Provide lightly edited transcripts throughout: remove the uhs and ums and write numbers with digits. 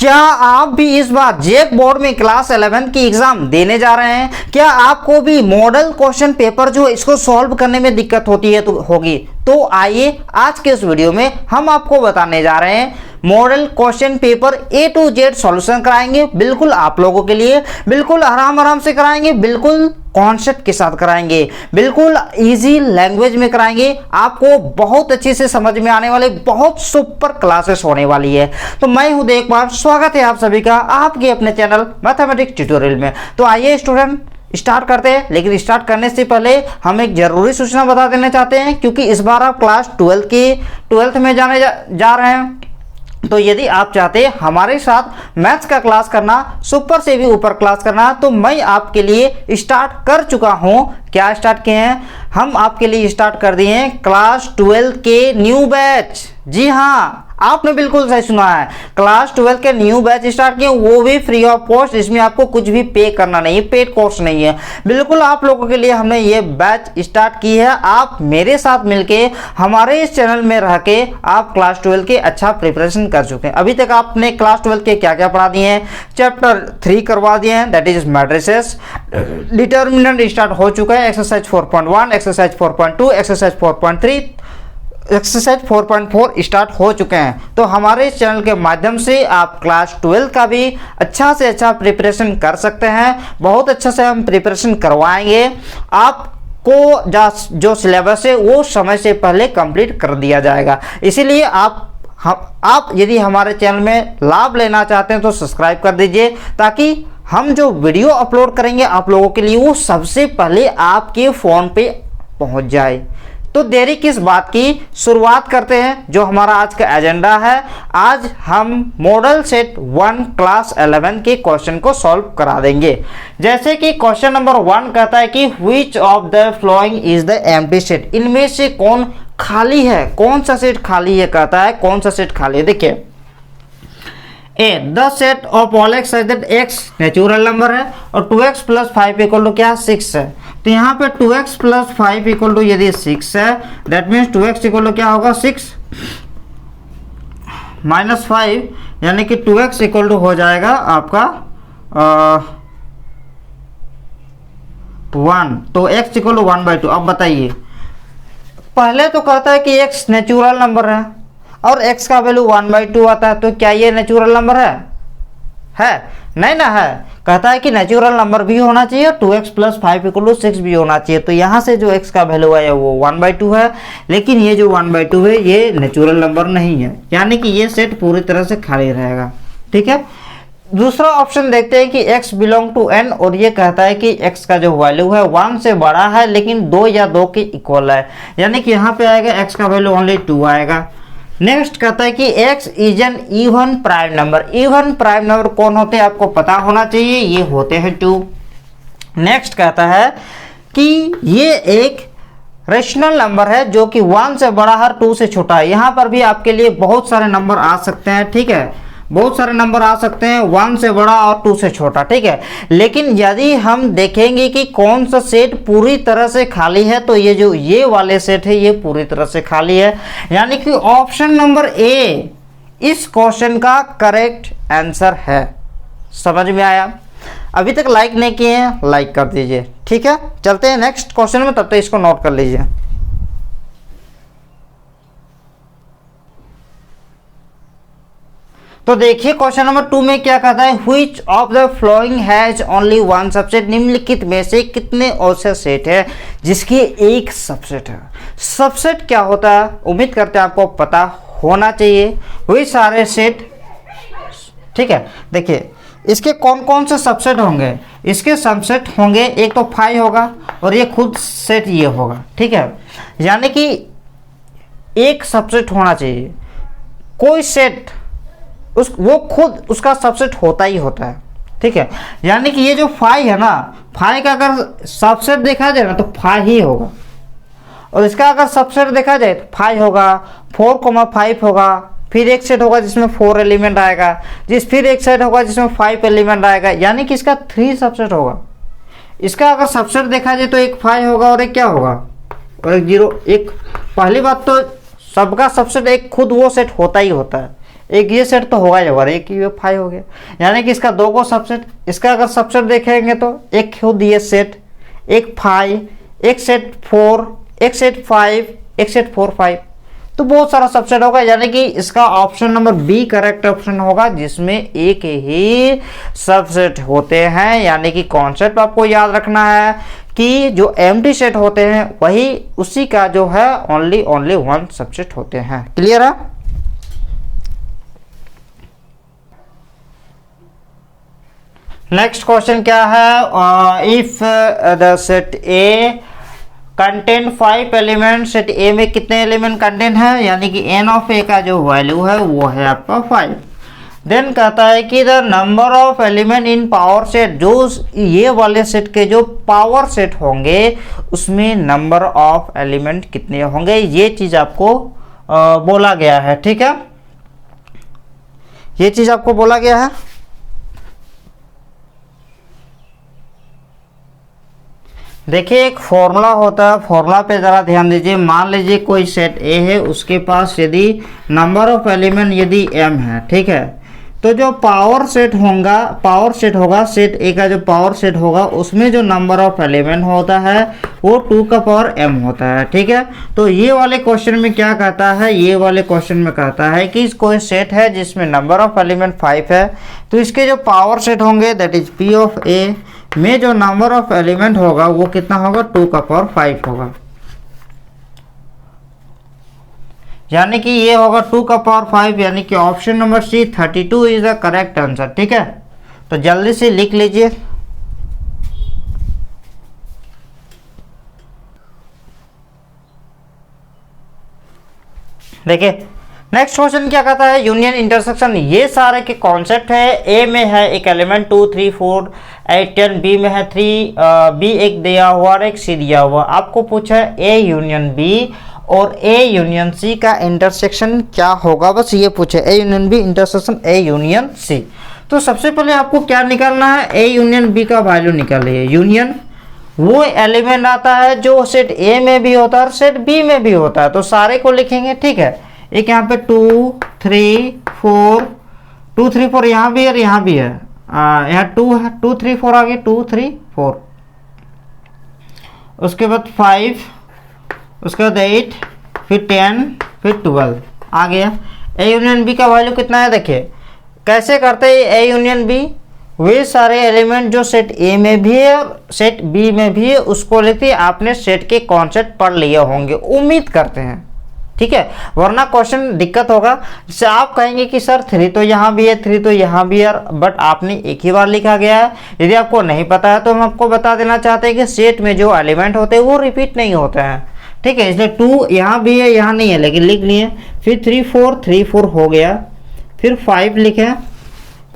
क्या आप भी इस बार जेक बोर्ड में क्लास 11 की एग्जाम देने जा रहे हैं? क्या आपको भी मॉडल क्वेश्चन पेपर जो इसको सॉल्व करने में दिक्कत होती है तो होगी? तो आइए आज के इस वीडियो में हम आपको बताने जा रहे हैं model question paper A to Z solution कराएंगे, बिल्कुल आप लोगों के लिए, बिल्कुल आराम से कराएंगे, बिल्कुल कॉन्सेप्ट के साथ कराएंगे, बिल्कुल इजी लैंग्वेज में कराएंगे। आपको बहुत अच्छे से समझ में आने वाले बहुत सुपर क्लासेस होने वाली है। तो मैं हूं देखभाल, स्वागत है आप सभी का आपके अपने चैनल मैथमेटिक्स ट्यूटोरियल में। तो आइए स्टूडेंट स्टार्ट करते हैं, लेकिन स्टार्ट करने से पहले हम एक जरूरी सूचना बता देना चाहते हैं, क्योंकि इस बार आप क्लास 12 में जाने जा रहे हैं। तो यदि आप चाहते हैं हमारे साथ मैथ्स का क्लास करना, सुपर से भी ऊपर क्लास करना, तो मैं आपके लिए स्टार्ट कर चुका हूं। क्या स्टार्ट किए हैं? हम आपके लिए स्टार्ट कर दिए हैं क्लास 12 के न्यू बैच। जी हाँ, आपने बिल्कुल सही सुना है, क्लास 12 के न्यू बैच स्टार्ट किए, वो भी फ्री ऑफ कॉस्ट। इसमें आपको कुछ भी पे करना नहीं है, पेड कोर्स नहीं है, बिल्कुल आप लोगों के लिए हमने ये बैच स्टार्ट की है। आप मेरे साथ मिलके हमारे इस चैनल में रह के आप क्लास 12 के अच्छा प्रिपरेशन कर चुके हैं। अभी तक आपने क्लास 12 के क्या क्या पढ़ा दिए हैं? चैप्टर 3 करवा दिए हैं, that is matrices, determinant start हो चुका है, exercise 4.1, exercise 4.2, exercise 4.3, exercise 4.4 start हो चुके हैं। तो हमारे इस चैनल के माध्यम से आप क्लास 12 का भी अच्छा से अच्छा प्रिपरेशन कर सकते हैं। बहुत अच्छा से हम प्रिपरेशन करवाएंगे। आपको जो सिलेबस है वो समय से पहले कंप्लीट कर दिया जाएगा। इसीलिए आप यदि हमारे चैनल में लाभ लेना चाहते हैं तो सब्सक्राइब कर दीजिए, ताकि हम जो वीडियो अपलोड करेंगे आप लोगों के लिए वो सबसे पहले आपके फ़ोन पे पहुंच जाए। तो देरी किस बात की, शुरुआत करते हैं जो हमारा आज का एजेंडा है। आज हम मॉडल सेट 1 क्लास 11 के क्वेश्चन को सॉल्व करा देंगे। जैसे कि क्वेश्चन नंबर 1 कहता है कि which of the following is the empty set, इनमें से कौन खाली है, कौन सा सेट खाली है, कहता है कौन सा सेट खाली है। देखिए, A the set of all x such that x natural number है और 2x प्लस 5 इक्वल टू क्या, 6 है। तो यहाँ पे 2x प्लस 5 इक्वल टू यदि 6 है, that means 2x equal to क्या होगा, 6 माइनस 5, यानी कि 2x इक्वल टू हो जाएगा आपका 1। तो x इक्वल टू 1/2। अब बताइए, पहले तो कहता है कि x नेचुरल नंबर है और x का वैल्यू 1/2 आता है, तो क्या ये नेचुरल नंबर है? नहीं ना है। कहता है कि नेचुरल नंबर भी होना चाहिए, 2x प्लस 5 इक्वल टू 6 भी होना चाहिए। तो यहाँ से जो x का वैल्यू है वो 1/2 है, लेकिन ये जो 1/2 है ये नेचुरल नंबर नहीं है, यानी कि ये सेट पूरी तरह से खाली रहेगा। ठीक है, दूसरा ऑप्शन देखते हैं कि x बिलोंग टू n, और ये कहता है कि x का जो वैल्यू है 1 से बड़ा है लेकिन 2 या 2 के इक्वल है, यानी कि यहाँ पे आएगा x का वैल्यू ओनली 2 आएगा। नेक्स्ट कहता है कि x is an even prime number. Even prime number कौन होते हैं आपको पता होना चाहिए, ये होते हैं 2। नेक्स्ट कहता है कि ये एक रेशनल नंबर है जो कि 1 से बड़ा है, 2 से छोटा है। यहाँ पर भी आपके लिए बहुत सारे नंबर आ सकते हैं, ठीक है, बहुत सारे नंबर आ सकते हैं, 1 से बड़ा और 2 से छोटा, ठीक है। लेकिन यदि हम देखेंगे कि कौन सा सेट पूरी तरह से खाली है, तो ये वाले सेट है ये पूरी तरह से खाली है, यानी कि ऑप्शन नंबर ए इस क्वेश्चन का करेक्ट आंसर है। समझ में आया? अभी तक लाइक नहीं किए हैं, लाइक कर दीजिए। ठीक है, चलते हैं नेक्स्ट क्वेश्चन में, तब तक इसको नोट कर लीजिए। तो देखिए क्वेश्चन नंबर 2 में क्या कहता है, which of the flowing has only one subset, निम्नलिखित में से कितने ऐसे सेट है जिसकी एक सबसेट है। सबसेट क्या होता है, उम्मीद करते हैं आपको पता होना चाहिए। वही सारे सेट, ठीक है। देखिए इसके कौन कौन से सबसेट होंगे, इसके सबसेट होंगे, एक तो 5 होगा और ये खुद सेट ये होगा, ठीक है। यानी कि एक सबसेट होना चाहिए, कोई सेट वो खुद उसका सबसेट होता ही होता है, ठीक है। यानी कि ये जो 5 है ना, 5 का अगर सबसेट देखा जाए ना तो 5 ही होगा, और इसका अगर सबसेट देखा जाए तो 5 होगा, 4,5 होगा, फिर एक सेट होगा जिसमें 4 एलिमेंट आएगा, फिर एक सेट होगा जिसमें 5 एलिमेंट आएगा, यानी कि इसका 3 सबसेट होगा। इसका अगर सबसेट देखा जाए तो एक 5 होगा और एक क्या होगा, और एक 0। एक पहली बात तो सबका सबसेट एक खुद वो सेट होता ही होता है, एक ये सेट तो होगा ही होगा, एक ये 5 हो गया, यानी कि इसका 2 को सबसेट, इसका अगर सबसेट देखेंगे तो एक खुद ये सेट, एक 5, एक सेट 4, एक सेट 5, एक सेट 4 5, तो बहुत सारा सबसेट होगा, यानी कि इसका option number B correct option होगा, जिसमें एक ही सबसेट होते हैं। यानी कि कॉन्सेप्ट आपको याद रखना है कि जो एम्प्टी सेट होते हैं वही उसी का जो है ओनली 1 सबसेट होते हैं। क्लियर है? नेक्स्ट क्वेश्चन क्या है, if the set a content 5 element, set ए में कितने एलिमेंट कंटेंट है, यानी कि एन ऑफ ए का जो वैल्यू है वो है आपका 5। देन कहता है कि the number of element in power set, जो ये वाले सेट के जो पावर सेट होंगे उसमें नंबर ऑफ एलिमेंट कितने होंगे, ये चीज आपको बोला गया है। ठीक है, ये चीज आपको बोला गया है। देखिए एक फॉर्मूला होता है, फॉर्मूला पे ज़रा ध्यान दीजिए। मान लीजिए कोई सेट ए है, उसके पास यदि नंबर ऑफ एलिमेंट यदि m है, ठीक है, तो जो पावर सेट होगा सेट ए का जो पावर सेट होगा उसमें जो नंबर ऑफ एलिमेंट होता है वो 2 का पावर m होता है। ठीक है, तो ये वाले क्वेश्चन में क्या कहता है, ये वाले क्वेश्चन में कहता है कि कोई सेट है जिसमें नंबर ऑफ एलिमेंट 5 है, तो इसके जो पावर सेट होंगे that is p of a में जो नंबर ऑफ एलिमेंट होगा वो कितना होगा, 2 का पावर 5 होगा। यानी कि ये होगा 2 का पावर 5, यानी कि option number C 32 is the correct answer. ठीक है, तो जल्दी से लिख लीजिए। देखिए नेक्स्ट क्वेश्चन क्या कहता है, यूनियन इंटरसेक्शन। ये सारे के कॉन्सेप्ट है, ए में है एक एलिमेंट 2 3 4 8 10, बी में है 3, बी एक दिया हुआ और एक सी दिया हुआ। आपको पूछा है ए यूनियन बी और ए यूनियन सी का इंटरसेक्शन क्या होगा, बस ये पूछे, A union B intersection A union C. तो सबसे पहले आपको क्या निकालना है, ए यूनियन बी का वैल्यू निकालिए। यूनियन वो एलिमेंट आता है जो सेट ए में भी होता है और सेट बी में भी होता है, तो सारे को लिखेंगे। ठीक है, एक यहाँ पे 2 3 4 2 3 4 यहाँ भी है और यहाँ भी है, यहाँ 2 है, 2 3 4 आ गए, 2 3 4, उसके बाद 5, उसके बाद 8, फिर 10, फिर 12 आ गया। ए यूनियन बी का वैल्यू कितना है, देखिए कैसे करते हैं ए यूनियन बी, वे सारे एलिमेंट जो सेट ए में भी है और सेट बी में भी है उसको लिखते हैं। आपने सेट के कॉन्सेप्ट पढ़ लिए होंगे, उम्मीद करते हैं। ठीक है, वरना क्वेश्चन दिक्कत होगा, जैसे आप कहेंगे कि सर 3 तो यहाँ भी है, 3 तो यहाँ भी है, बट आपने एक ही बार लिखा गया है। यदि आपको नहीं पता है तो हम आपको बता देना चाहते हैं कि सेट में जो एलिमेंट होते हैं वो रिपीट नहीं होते हैं। ठीक है, इसलिए 2 यहाँ भी है, यहाँ नहीं है, लेकिन लिख लिए। फिर 3 4 हो गया, फिर 5 लिखे,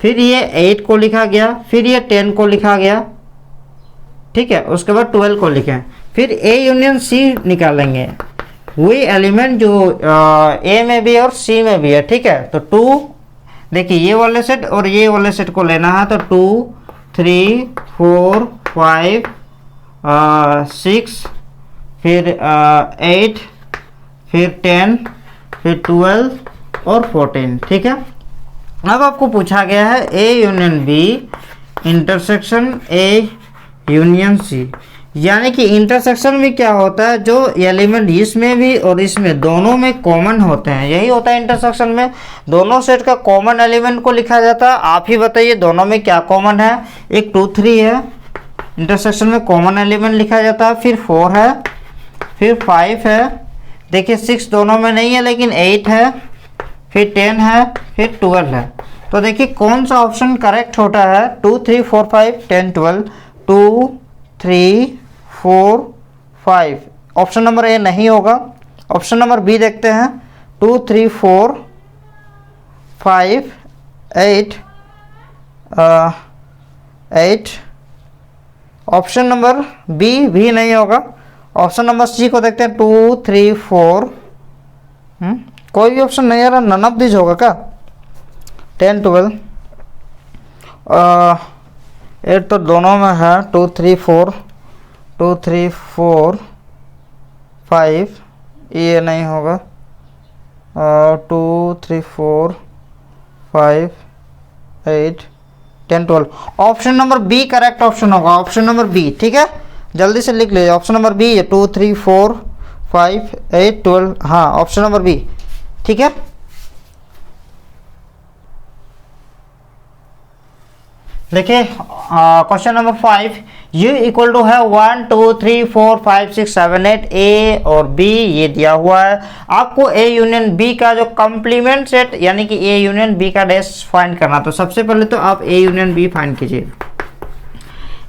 फिर ये 8 को लिखा गया, फिर ये 10 को लिखा गया। ठीक है, उसके बाद 12 को लिखें, फिर ए यूनियन सी निकालेंगे, वही एलिमेंट जो ए में भी है और सी में भी है। ठीक है, तो 2 देखिए ये वाले सेट और ये वाले सेट को लेना है, तो 2 3 4 5 6, फिर 8, फिर 10, फिर 12 और 14। ठीक है, अब आपको पूछा गया है A union B intersection A union C, यानी कि इंटरसेक्शन में क्या होता है, जो एलिमेंट इसमें भी और इसमें दोनों में कॉमन होते हैं, यही होता है इंटरसेक्शन में। दोनों सेट का कॉमन एलिमेंट को लिखा जाता है। आप ही बताइए दोनों में क्या कॉमन है, एक 2 3 है, इंटरसेक्शन में कॉमन एलिमेंट लिखा जाता है, फिर 4 है, फिर 5 है, देखिए 6 दोनों में नहीं है लेकिन 8 है, फिर 10 है, फिर 12 है। तो देखिए कौन सा ऑप्शन करेक्ट होता है, 2 3 4 5 10 12, 2 3 4 5, ऑप्शन नंबर ए नहीं होगा। ऑप्शन नंबर बी देखते हैं, 2 3 4 5 8 8, ऑप्शन नंबर बी भी नहीं होगा। ऑप्शन नंबर सी को देखते हैं, 2 3 4, कोई भी ऑप्शन नहीं आ रहा, नन ऑफ दिस होगा क्या, 10 12 8 तो दोनों में है, 2 3 4 2 3 4 5, ये नहीं होगा, 2 3 4 5 8 10 12। Option number B correct option होगा, ऑप्शन नंबर बी। ठीक है, जल्दी से लिख लीजिए, ऑप्शन नंबर बी है 2 3 4 5 8 12। हाँ, ऑप्शन नंबर बी। ठीक है, देखिए question number 5, u equal to है 1 2 3 4 5 6 7 8, ए और बी ये दिया हुआ है। आपको ए यूनियन बी का जो कंप्लीमेंट सेट यानी कि ए यूनियन बी का डैश फाइंड करना। तो सबसे पहले तो आप ए यूनियन बी फाइंड कीजिए।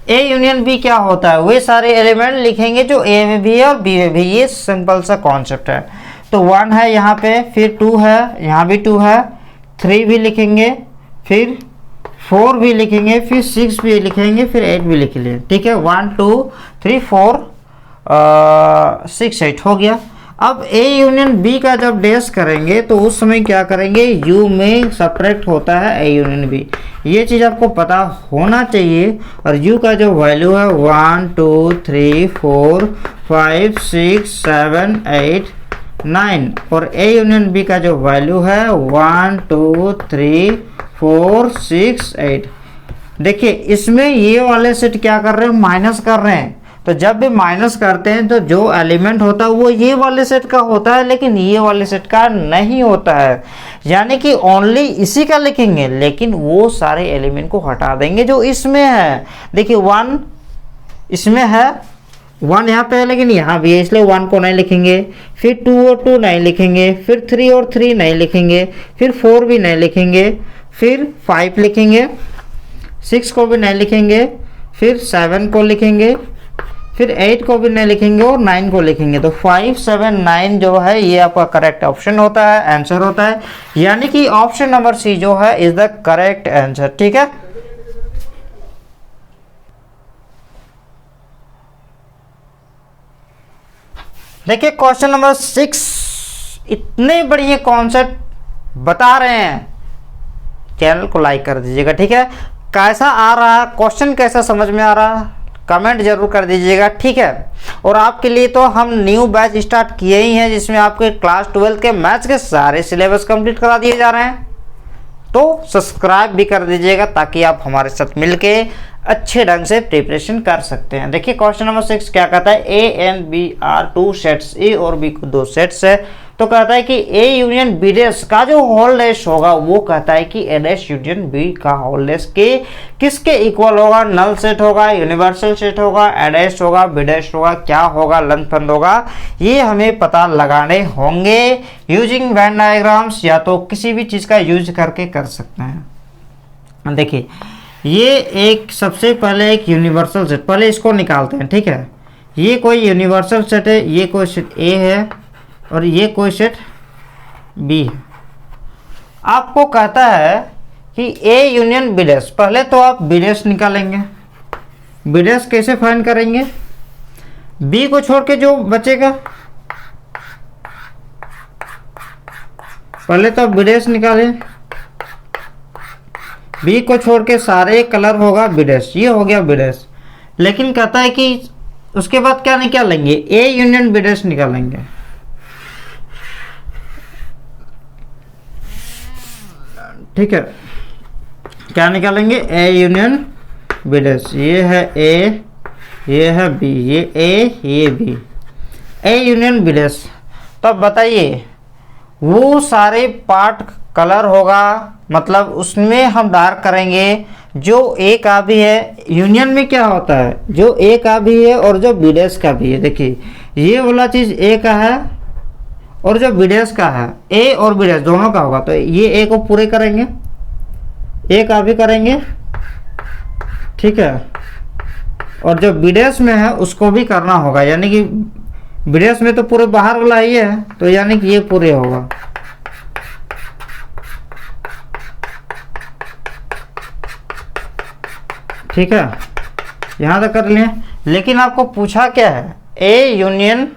ए यूनियन बी क्या होता है, वे सारे एलिमेंट लिखेंगे जो ए में भी है और बी में भी। ये सिंपल सा कॉन्सेप्ट है। तो 1 है यहाँ पे, फिर 2 है, यहाँ भी 2 है, 3 भी लिखेंगे, फिर 4 भी लिखेंगे, फिर 6 भी लिखेंगे, फिर 8 भी लिखेंगे। ठीक है, 1 2 3 4 6 8 हो गया। अब ए यूनियन बी का जब डैश करेंगे तो उस समय क्या करेंगे, यू में सब्ट्रैक्ट होता है ए यूनियन बी। ये चीज़ आपको पता होना चाहिए। और यू का जो वैल्यू है 1 2 3 4 5 6 7 8 9 और ए यूनियन बी का जो वैल्यू है 1 2 3 4 6 8। देखिए इसमें ये वाले सेट क्या कर रहे हैं, माइनस कर रहे हैं। तो जब भी माइनस करते हैं तो जो एलिमेंट होता है वो ये वाले सेट का होता है, लेकिन ये वाले सेट का नहीं होता है। यानी कि ओनली इसी का लिखेंगे, लेकिन वो सारे एलिमेंट को हटा देंगे जो इसमें है। देखिए 1 इसमें है, 1 यहाँ पे है लेकिन यहाँ भी है, इसलिए 1 को नहीं लिखेंगे। फिर 2 और 2 नहीं लिखेंगे, फिर 3 और 3 नहीं लिखेंगे, फिर 4 भी नहीं लिखेंगे, फिर 5 लिखेंगे, 6 को भी नहीं लिखेंगे, फिर 7 को लिखेंगे, फिर 8 को भी नहीं लिखेंगे और 9 को लिखेंगे। तो 5 7 9 जो है ये आपका करेक्ट ऑप्शन होता है, आंसर होता है। यानी कि ऑप्शन नंबर सी जो है इज द करेक्ट आंसर। ठीक है, देखिए क्वेश्चन नंबर 6, इतने बढ़िया कॉन्सेप्ट बता रहे हैं, चैनल को लाइक कर दीजिएगा। ठीक है, कैसा आ रहा है क्वेश्चन, कैसा समझ में आ रहा है कमेंट जरूर कर दीजिएगा। ठीक है, और आपके लिए तो हम न्यू बैच स्टार्ट किए ही हैं जिसमें आपके क्लास 12 के मैथ्स के सारे सिलेबस कंप्लीट करा दिए जा रहे हैं। तो सब्सक्राइब भी कर दीजिएगा ताकि आप हमारे साथ मिलके अच्छे ढंग से प्रिपरेशन कर सकते हैं। देखिए क्वेश्चन नंबर 6 क्या कहता है, A and B are 2 sets, A और बी को 2 सेट्स है। तो कहता है कि ए यूनियन बी डैश का जो होल डैश होगा वो कहता है कि ए डैश यूनियन बी का होल डैश के किसके इक्वल होगा, नल सेट होगा, यूनिवर्सल सेट होगा, ए डैश होगा, बी डैश होगा, क्या होगा, लंथपंद होगा। ये हमें पता लगाने होंगे यूजिंग वेन डायग्राम्स, या तो किसी भी चीज़ का यूज करके कर सकते हैं। देखिए ये एक सबसे पहले एक यूनिवर्सल सेट, पहले इसको निकालते हैं। ठीक है, ये कोई यूनिवर्सल सेट है, ये कोई सेट ए है और ये कोई सेट बी है। आपको कहता है कि ए यूनियन बी डैश, पहले तो आप बी डैश निकालेंगे। बी डैश कैसे फाइंड करेंगे, बी को छोड़ के जो बचेगा, पहले तो आप बी डैश निकालें, बी को छोड़ के सारे कलर होगा बी डैश, ये हो गया बी डैश। लेकिन कहता है कि उसके बाद क्या निकालेंगे, ए यूनियन बी डैश निकालेंगे। ठीक है, क्या निकालेंगे, ए यूनियन बी डैश। ये है ए, ये है बी, ये ए, ये B, A union B dash. तो अब बताइए वो सारे पार्ट कलर होगा, मतलब उसमें हम डार्क करेंगे जो ए का भी है। यूनियन में क्या होता है, जो ए का भी है और जो बी डैश का भी है। देखिए ये वाला चीज ए का है और जो बी डैश का है, ए और बी डैश दोनों का होगा। तो ये ए को पूरे करेंगे, ए का भी करेंगे। ठीक है, और जो बी डैश में है उसको भी करना होगा, यानी कि बी डैश में तो पूरे बाहर वाला ही है, तो यानी कि ये पूरे होगा। ठीक है, यहां तक कर लिए। लेकिन आपको पूछा क्या है, ए यूनियन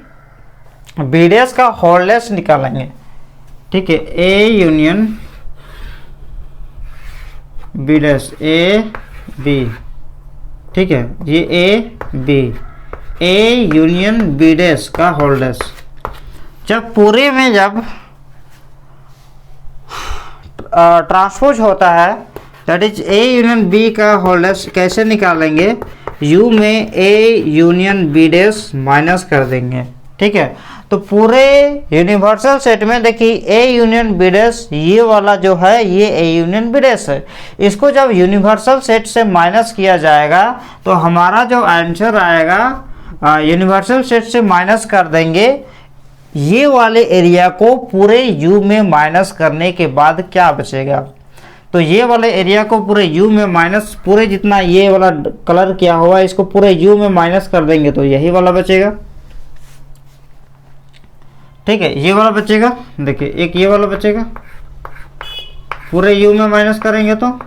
बी डैश का होल डैश निकालेंगे। ठीक है, A union B dash, A B. ठीक है, ये A B, A union B dash का होल डैश। जब पूरे में जब ट्रांसपोज होता है, that is A union B का होल्डर्स कैसे निकालेंगे, यू में A union B dash minus कर देंगे। ठीक है, तो पूरे यूनिवर्सल सेट में देखिए ए यूनियन बी डैश ये वाला जो है ये ए यूनियन बी डैश है, इसको जब यूनिवर्सल सेट से माइनस किया जाएगा तो हमारा जो आंसर आएगा यूनिवर्सल सेट से माइनस कर देंगे ये वाले एरिया को पूरे यू में माइनस करने के बाद क्या बचेगा, तो ये वाले एरिया को पूरे यू में माइनस, पूरे जितना ये वाला कलर किया हुआ है इसको पूरे यू में माइनस कर देंगे तो यही वाला बचेगा। ठीक है, ये वाला बचेगा, देखिए एक ये वाला बचेगा, पूरे यू में माइनस करेंगे तो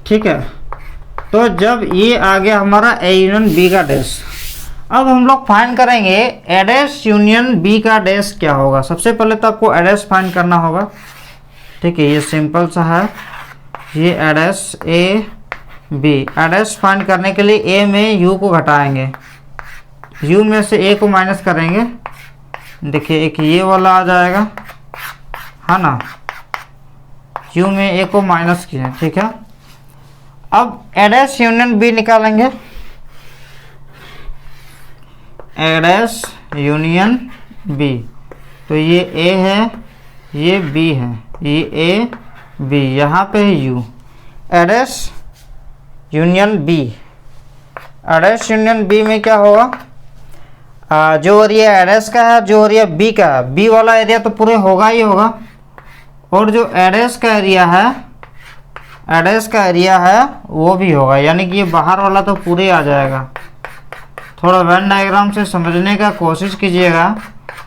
ठीक है। तो जब ये आ गया हमारा ए यूनियन बी का डैश, अब हम लोग फाइंड करेंगे ए डैश यूनियन बी का डैश क्या होगा। सबसे पहले तो आपको ए डैश फाइंड करना होगा। ठीक है, ये सिंपल सा है, ये A dash A B, A dash find करने के लिए ए में यू को घटाएंगे, यू में से ए को माइनस करेंगे, देखिए एक ये वाला आ जाएगा है ना, यू में ए को माइनस किया। ठीक है, अब ए डैश यूनियन बी निकालेंगे, ए डैश यूनियन बी, तो ये ए है ये बी है, ये ए बी, यहाँ पे है U, A dash union B, A dash union B में क्या होगा, जो एरिया ए डैश का है जो एरिया बी का है, बी वाला एरिया तो पूरे होगा ही होगा, और जो ए डैश का एरिया है, ए डैश का एरिया है वो भी होगा, यानी कि ये बाहर वाला तो पूरे आ जाएगा। थोड़ा वेन डायग्राम से समझने का कोशिश कीजिएगा,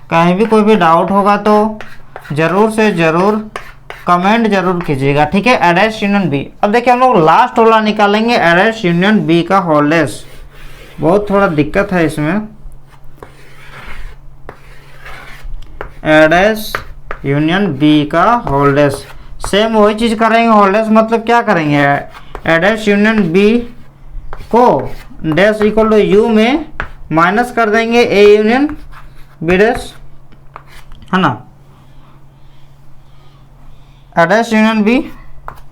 कहीं भी कोई भी डाउट होगा तो ज़रूर से ज़रूर कमेंट जरूर कीजिएगा। ठीक है, ए डैश यूनियन बी। अब देखिए हम लोग लास्ट वाला निकालेंगे ए डैश यूनियन बी का होल डैश, बहुत थोड़ा दिक्कत है इसमें, ए डैश यूनियन बी का होल डैश, सेम वही चीज़ करेंगे। होल डैश मतलब क्या करेंगे, ए डैश यूनियन बी को डैश इक्वल टू यू में माइनस कर देंगे ए यूनियन बी डैश, है ना, ए डैश यूनियन बी।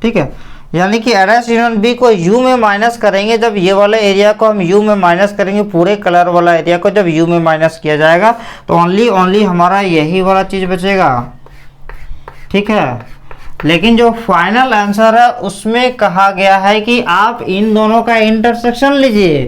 ठीक है, यानी कि ए डैश यूनियन बी को यू में माइनस करेंगे, जब ये वाले एरिया को हम यू में माइनस करेंगे, पूरे कलर वाला एरिया को जब यू में माइनस किया जाएगा तो ओनली हमारा यही वाला चीज़ बचेगा। ठीक है, लेकिन जो फाइनल आंसर है उसमें कहा गया है कि आप इन दोनों का इंटरसेक्शन लीजिए,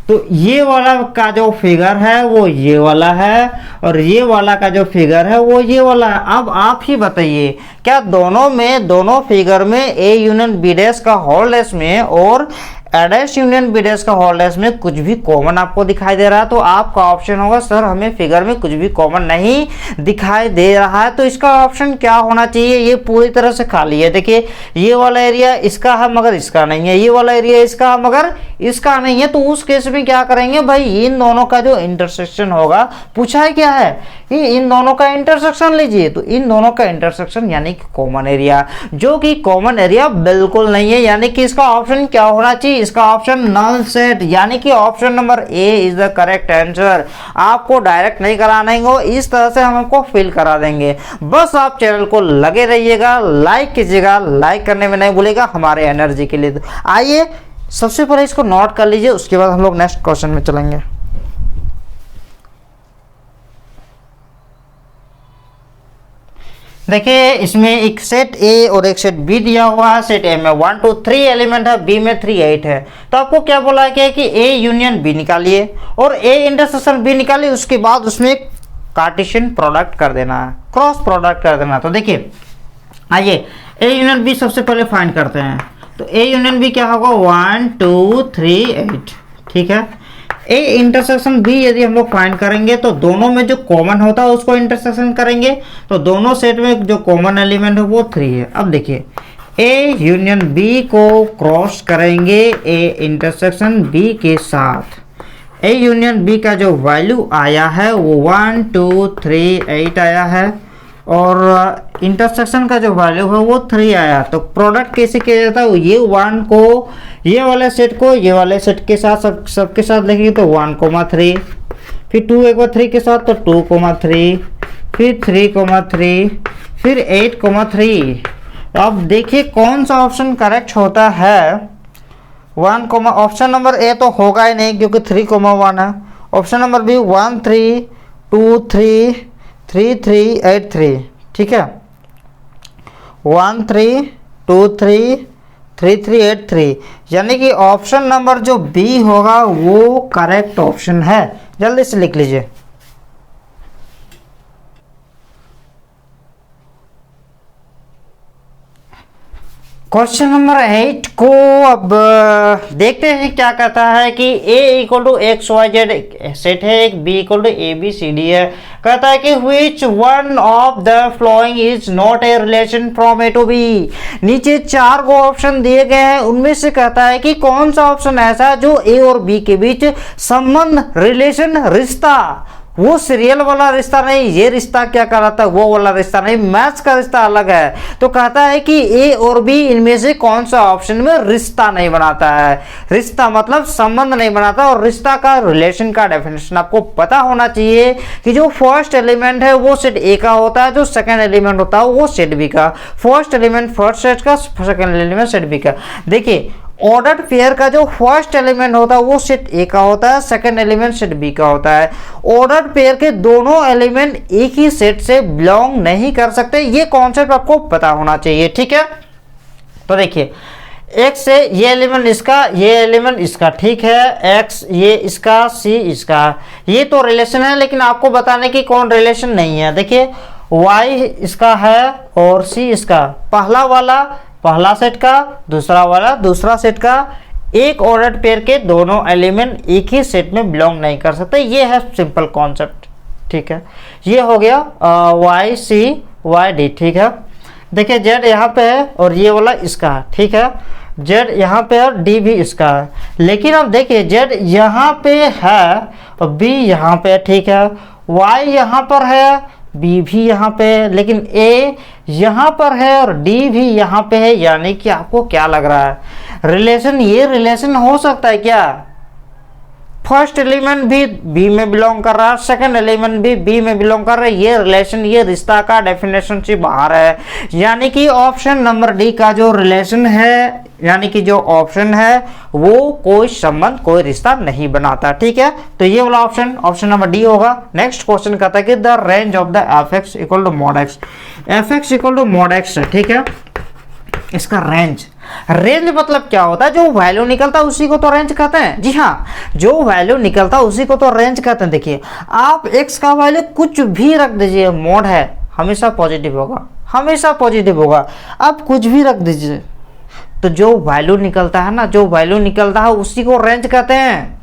तो ये वाला का जो फिगर है वो ये वाला है और ये वाला का जो फिगर है वो ये वाला है। अब आप ही बताइए क्या दोनों फिगर में ए यूनियन बी डैश का होल डैश में और ए डैश यूनियन बी डैश का होल डैश में कुछ भी कॉमन आपको दिखाई दे रहा है, तो आपका ऑप्शन होगा सर हमें फिगर में कुछ भी कॉमन नहीं दिखाई दे रहा है, तो इसका ऑप्शन क्या होना चाहिए, ये पूरी तरह से खाली है। देखिए ये वाला एरिया इसका है मगर इसका नहीं है, ये वाला एरिया इसका है मगर इसका नहीं है, तो उस केस में क्या करेंगे भाई, इन दोनों का जो इंटरसेक्शन होगा, पूछा है क्या है, ये इन दोनों का इंटरसेक्शन लीजिए, तो इन दोनों का इंटरसेक्शन यानी कि कॉमन एरिया, जो कि कॉमन एरिया बिल्कुल नहीं है, यानी कि इसका ऑप्शन क्या होना चाहिए, इसका ऑप्शन नल सेट, यानी कि option number A is the correct answer. आपको डायरेक्ट नहीं कराना है, इस तरह से हम आपको फिल करा देंगे। बस आप चैनल को लगे रहिएगा, लाइक कीजिएगा, लाइक करने में नहीं भूलिएगा हमारे एनर्जी के लिए। तो आइए सबसे पहले इसको नोट कर लीजिए, उसके बाद हम लोग नेक्स्ट क्वेश्चन में चलेंगे। देखिए इसमें एक सेट ए और एक सेट बी दिया हुआ है। सेट ए में 1 2 3 एलिमेंट है, बी में 3 8 है। तो आपको क्या बोला है कि ए यूनियन बी निकालिए और ए इंटरसेक्शन बी निकालिए, उसके बाद उसमें एक कार्टेशियन प्रोडक्ट कर देना है, क्रॉस प्रोडक्ट कर देना है। तो देखिए आइए ए यूनियन बी सबसे पहले फाइंड करते हैं। तो ए यूनियन बी क्या होगा, 1 2 3 8। ठीक है, ए इंटरसेक्शन बी यदि हम लोग फाइंड करेंगे तो दोनों में जो कॉमन होता है उसको इंटरसेक्शन करेंगे, तो दोनों सेट में जो कॉमन एलिमेंट है वो 3 है। अब देखिए ए यूनियन बी को क्रॉस करेंगे ए इंटरसेक्शन बी के साथ, ए यूनियन बी का जो वैल्यू आया है वो 1 2 3 8 आया है और इंटरसेक्शन का जो वैल्यू है वो 3 आया। तो प्रोडक्ट कैसे किया जाता है, ये 1 को ये वाले सेट को ये वाले सेट के साथ सबके साथ लिखेंगे तो 1,3, फिर 2 एक बार 3 के साथ तो 2,3, फिर 3,3, फिर 8,3, अब देखिए कौन सा ऑप्शन करेक्ट होता है। 1, ऑप्शन नंबर ए तो होगा ही नहीं क्योंकि 3,1 है। ऑप्शन नंबर बी 1 3 2 3 3 3 8 3, ठीक है। 1 3 2 3 3 3 8 3, यानी कि ऑप्शन नंबर जो बी होगा वो करेक्ट ऑप्शन है। जल्दी से लिख लीजिए। क्वेश्चन नंबर 8 को अब देखते हैं क्या कहता है कि a equal to X Y Z set है, एक b equal to A B C D है। कहता है कि which one of the following is not a relation from a to b। नीचे 4 को ऑप्शन दिए गए हैं, उनमें से कहता है कि कौन सा ऑप्शन ऐसा है जो a और b के बीच संबंध, रिलेशन, रिश्ता, वो सीरियल वाला रिश्ता नहीं, ये रिश्ता क्या कहलाता है, वो वाला रिश्ता नहीं, मैथ्स का रिश्ता अलग है। तो कहता है कि ए और बी इनमें से कौन सा ऑप्शन में रिश्ता नहीं बनाता है। रिश्ता मतलब संबंध नहीं बनाता, और रिश्ता का, रिलेशन का डेफिनेशन आपको पता होना चाहिए कि जो फर्स्ट एलिमेंट है वो सेट ए का होता है, जो सेकंड एलिमेंट होता है वो सेट बी का। फर्स्ट एलिमेंट फर्स्ट सेट का, सेकंड एलिमेंट सेट बी का। देखिए ऑर्डर्ड पेयर का जो फर्स्ट एलिमेंट होता है वो सेट ए का होता है, सेकंड एलिमेंट सेट बी का होता है। ऑर्डर्ड पेयर के दोनों एलिमेंट एक ही सेट से बिलोंग नहीं कर सकते, ये कॉन्सेप्ट आपको पता होना चाहिए, ठीक है। तो देखिए एक्स से ये एलिमेंट इसका, ये एलिमेंट इसका, ठीक है। एक्स ये इसका, सी इसका, ये तो रिलेशन है, लेकिन आपको बताने की कौन रिलेशन नहीं है। देखिए वाई इसका है और सी इसका, पहला वाला पहला सेट का, दूसरा वाला दूसरा सेट का। एक ऑर्डर्ड पेयर के दोनों एलिमेंट एक ही सेट में बिलोंग नहीं कर सकते, ये है सिंपल कॉन्सेप्ट, ठीक है। ये हो गया वाई सी वाई डी, ठीक है। देखिए जेड यहाँ पे है और ये वाला इसका है, ठीक है। जेड यहाँ पे और डी भी इसका है, लेकिन अब देखिए जेड यहाँ पे है और बी यहाँ पे, ठीक है। वाई यहाँ पर है, बी भी यहाँ पे है, लेकिन ए यहाँ पर है और डी भी यहाँ पे है। यानी कि आपको क्या लग रहा है, रिलेशन, ये रिलेशन हो सकता है क्या? फर्स्ट एलिमेंट भी बी में बिलोंग कर रहा है, सेकंड एलिमेंट भी बी में बिलोंग कर रहा है, ये रिलेशन, ये रिश्ता का डेफिनेशन से बाहर है। यानी कि ऑप्शन नंबर डी का जो रिलेशन है, यानी कि जो ऑप्शन है वो कोई संबंध, कोई रिश्ता नहीं बनाता, ठीक है। तो ये वाला ऑप्शन, ऑप्शन नंबर डी होगा। नेक्स्ट क्वेश्चन कहता है कि the range of the F x equal to mod X, F x equal to mod X है, ठीक है। इसका रेंज, रेंज मतलब क्या होता है? जो वैल्यू निकलता है उसी को तो रेंज कहते हैं। जी हाँ, जो वैल्यू निकलता है उसी को तो रेंज कहते हैं। देखिए आप x का वैल्यू कुछ भी रख दीजिए, मॉड है हमेशा पॉजिटिव होगा, हमेशा पॉजिटिव होगा। आप कुछ भी रख दीजिए तो जो वैल्यू निकलता है ना, जो वैल्यू निकलता है उसी को रेंज कहते हैं।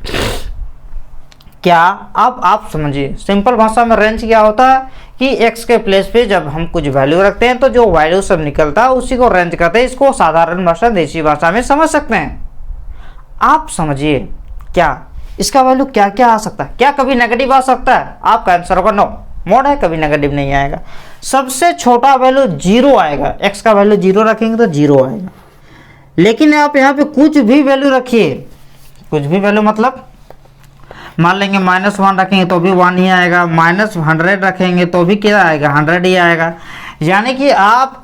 क्या अब आप समझिए, सिंपल भाषा में रेंज क्या होता है कि x के प्लेस पे जब हम कुछ वैल्यू रखते हैं तो जो वैल्यू सब निकलता है उसी को रेंज कहते हैं। इसको साधारण भाषा, देसी भाषा में समझ सकते हैं। आप समझिए क्या इसका वैल्यू क्या क्या आ सकता है? क्या कभी नेगेटिव आ सकता है? आपका आंसर होगा नो, मॉड है कभी नेगेटिव नहीं आएगा। सबसे छोटा वैल्यू 0 आएगा, x का वैल्यू 0 रखेंगे तो 0 आएगा। लेकिन आप यहाँ पे कुछ भी वैल्यू रखिए, कुछ भी वैल्यू मतलब मान लेंगे -1 रखेंगे तो भी 1 ही आएगा, -100 रखेंगे तो भी क्या आएगा, 100 ही आएगा। यानी कि आप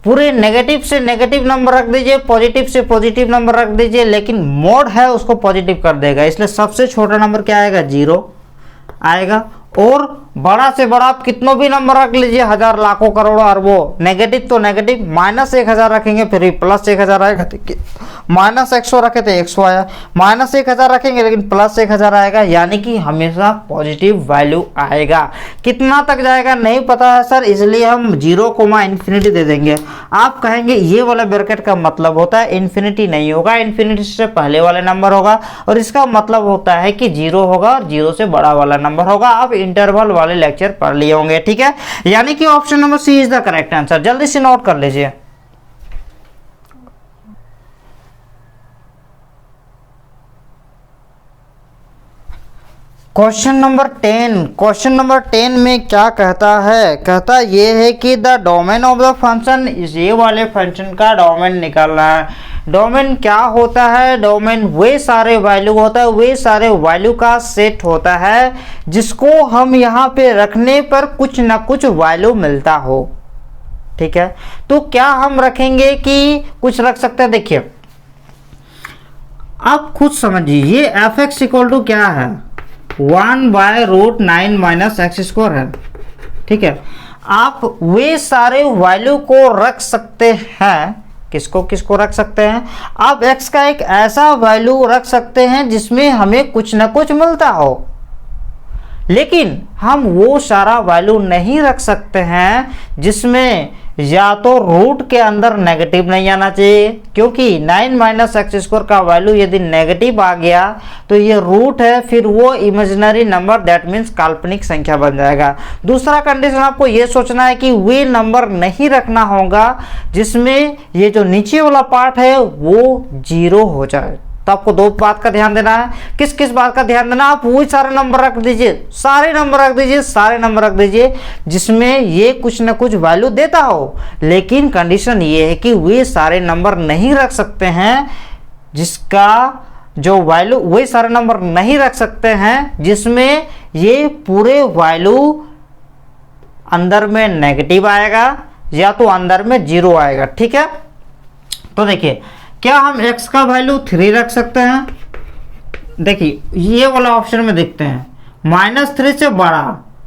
पूरे नेगेटिव से नेगेटिव नंबर रख दीजिए, पॉजिटिव से पॉजिटिव नंबर रख दीजिए, लेकिन मोड है उसको पॉजिटिव कर देगा। इसलिए सबसे छोटा नंबर क्या आएगा, 0 आएगा। और बड़ा से बड़ा आप कितनों भी नंबर रख लीजिए, हजार, लाखों, करोड़ों, अरबों, नेगेटिव तो नेगेटिव, -1000 रखेंगे फिर भी +1000 आएगा। -100 रखे थे 100 आया, -1000 रखेंगे लेकिन +1000 आएगा। यानी कि हमेशा पॉजिटिव वैल्यू आएगा। कितना तक जाएगा नहीं पता है सर, इसलिए हम 0, दे देंगे। आप कहेंगे ये वाला ब्रैकेट का मतलब होता है इन्फिनिटी नहीं होगा, इन्फिनिटी से पहले वाला नंबर होगा, और इसका मतलब होता है कि 0 होगा और 0 से बड़ा वाला नंबर होगा। आप इंटरवल वाले लेक्चर पढ़ लिए होंगे, ठीक है। यानी कि option number C is the correct answer. जल्दी से नोट कर लीजिए। क्वेश्चन नंबर 10, क्वेश्चन नंबर 10 में क्या कहता है? कहता ये है कि the domain of the function, ये वाले फंक्शन का डोमेन निकालना है। डोमेन क्या होता है? डोमेन वे सारे वैल्यू होता है, वे सारे वैल्यू का सेट होता है जिसको हम यहाँ पे रखने पर कुछ ना कुछ वैल्यू मिलता हो। ठीक है, तो क्या हम रखेंगे कि कुछ रख सकते हैं? देखिए आप खुद समझिए, ये एफ एक्स इक्वल टू क्या है, 1/√9 माइनस एक्स स्क्वायर है। ठीक है, आप वे सारे वैल्यू को रख सकते हैं, किसको किसको रख सकते हैं? आप x का एक ऐसा वैल्यू रख सकते हैं जिसमें हमें कुछ ना कुछ मिलता हो, लेकिन हम वो सारा वैल्यू नहीं रख सकते हैं जिसमें या तो रूट के अंदर नेगेटिव नहीं आना चाहिए, क्योंकि 9 माइनस एक्स स्क्वायर का वैल्यू यदि नेगेटिव आ गया तो ये रूट है, फिर वो इमेजिनरी नंबर, दैट मीन्स काल्पनिक संख्या बन जाएगा। दूसरा कंडीशन आपको ये सोचना है कि वे नंबर नहीं रखना होगा जिसमें ये जो नीचे वाला पार्ट है वो 0 हो जाए। तो आपको दो बात का ध्यान देना है। किस किस बात का ध्यान देना? आप वही सारे नंबर रख दीजिए, सारे नंबर रख दीजिए, सारे नंबर रख दीजिए जिसमें ये कुछ ना कुछ वैल्यू देता हो, लेकिन कंडीशन ये है कि वे सारे नंबर नहीं रख सकते हैं जिसका जो वैल्यू, वही सारे नंबर नहीं रख सकते हैं जिसमें ये पूरे वैल्यू अंदर में नेगेटिव आएगा या तो अंदर में 0 आएगा। ठीक है, तो देखिए क्या हम x का वैल्यू 3 रख सकते हैं? देखिए ये वाला ऑप्शन में देखते हैं, -3 से बड़ा,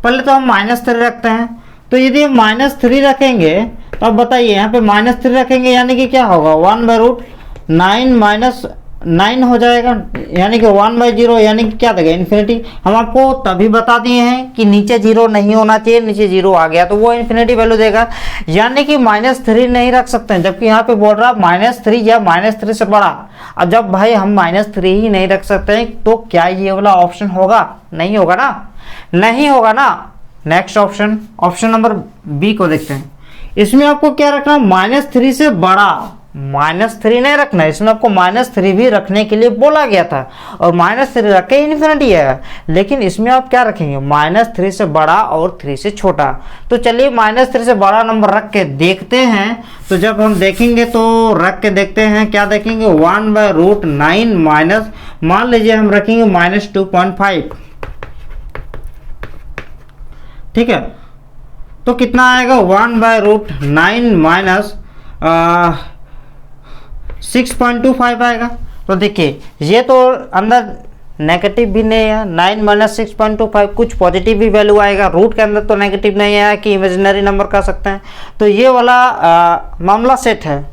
पहले तो हम -3 रखते हैं। तो यदि हम -3 रखेंगे तो अब बताइए यहाँ पे -3 रखेंगे यानी कि क्या होगा, 1/√9 माइनस 9 हो जाएगा, यानी कि 1/0, यानी कि क्या देगा, इन्फिनिटी। हम आपको तभी बता दिए हैं कि नीचे 0 नहीं होना चाहिए, नीचे 0 आ गया तो वो इन्फिनिटी वैल्यू देगा, यानी कि -3 नहीं रख सकते हैं। जबकि यहाँ पे बोल रहा है -3 या -3 से बड़ा। अब जब भाई हम -3 ही नहीं रख सकते हैं तो क्या ये वाला ऑप्शन होगा? नहीं होगा ना, नहीं होगा ना। Next option, option number B को देखते हैं। इसमें आपको क्या रखना, -3 से बड़ा, -3 नहीं रखना, इसमें आपको -3 भी रखने के लिए बोला गया था और -3 रख के इन्फिनिटी है, लेकिन इसमें आप क्या रखेंगे, -3 से बड़ा और 3 से छोटा। तो चलिए -3 से बड़ा नंबर रख के देखते हैं। तो जब हम देखेंगे तो रख के देखते हैं, क्या देखेंगे, 1/√9 माइनस, मान लीजिए हम रखेंगे -2.5। ठीक है, तो कितना आएगा, 1/√9 माइनस 6.25 आएगा। तो देखिए ये तो अंदर नेगेटिव भी नहीं है, 9 माइनस 6.25, कुछ पॉजिटिव भी वैल्यू आएगा, रूट के अंदर तो नेगेटिव नहीं है कि इमेजिनरी नंबर कह सकते हैं। तो ये वाला मामला सेट है।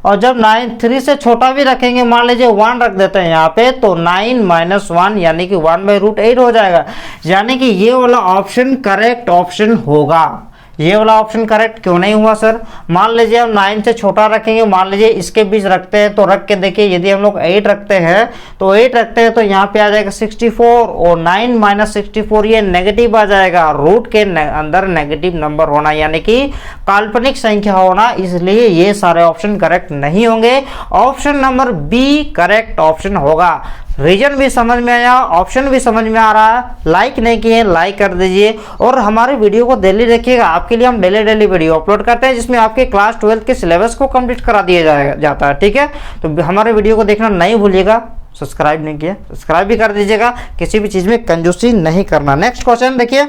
और जब 3 से छोटा भी रखेंगे, मान लीजिए 1 रख देते हैं यहाँ पे, तो 9 माइनस 1 यानी कि 1/√8 हो जाएगा, यानी कि ये वाला ऑप्शन करेक्ट ऑप्शन होगा। ये वाला ऑप्शन करेक्ट क्यों नहीं हुआ सर? मान लीजिए हम 9 से छोटा रखेंगे, मान लीजिए इसके बीच रखते हैं, तो रख के देखिए यदि हम लोग 8 रखते हैं तो 8 रखते हैं तो यहाँ पे आ जाएगा 64 और 9 माइनस 64 ये नेगेटिव आ जाएगा, रूट के अंदर नेगेटिव नंबर होना यानी कि काल्पनिक संख्या होना, इसलिए ये सारे ऑप्शन करेक्ट नहीं होंगे। Option number B correct option होगा। रीजन भी समझ में आया, ऑप्शन भी समझ में आ रहा है। लाइक नहीं किए लाइक कर दीजिए और हमारे वीडियो को डेली देखिएगा। आपके लिए हम डेली वीडियो अपलोड करते हैं जिसमें आपके क्लास 12 के सिलेबस को कंप्लीट करा दिया जाता है। ठीक है, तो हमारे वीडियो को देखना नहीं भूलिएगा। सब्सक्राइब नहीं किया सब्सक्राइब भी कर दीजिएगा, किसी भी चीज में कंजूसी नहीं करना। नेक्स्ट क्वेश्चन देखिए,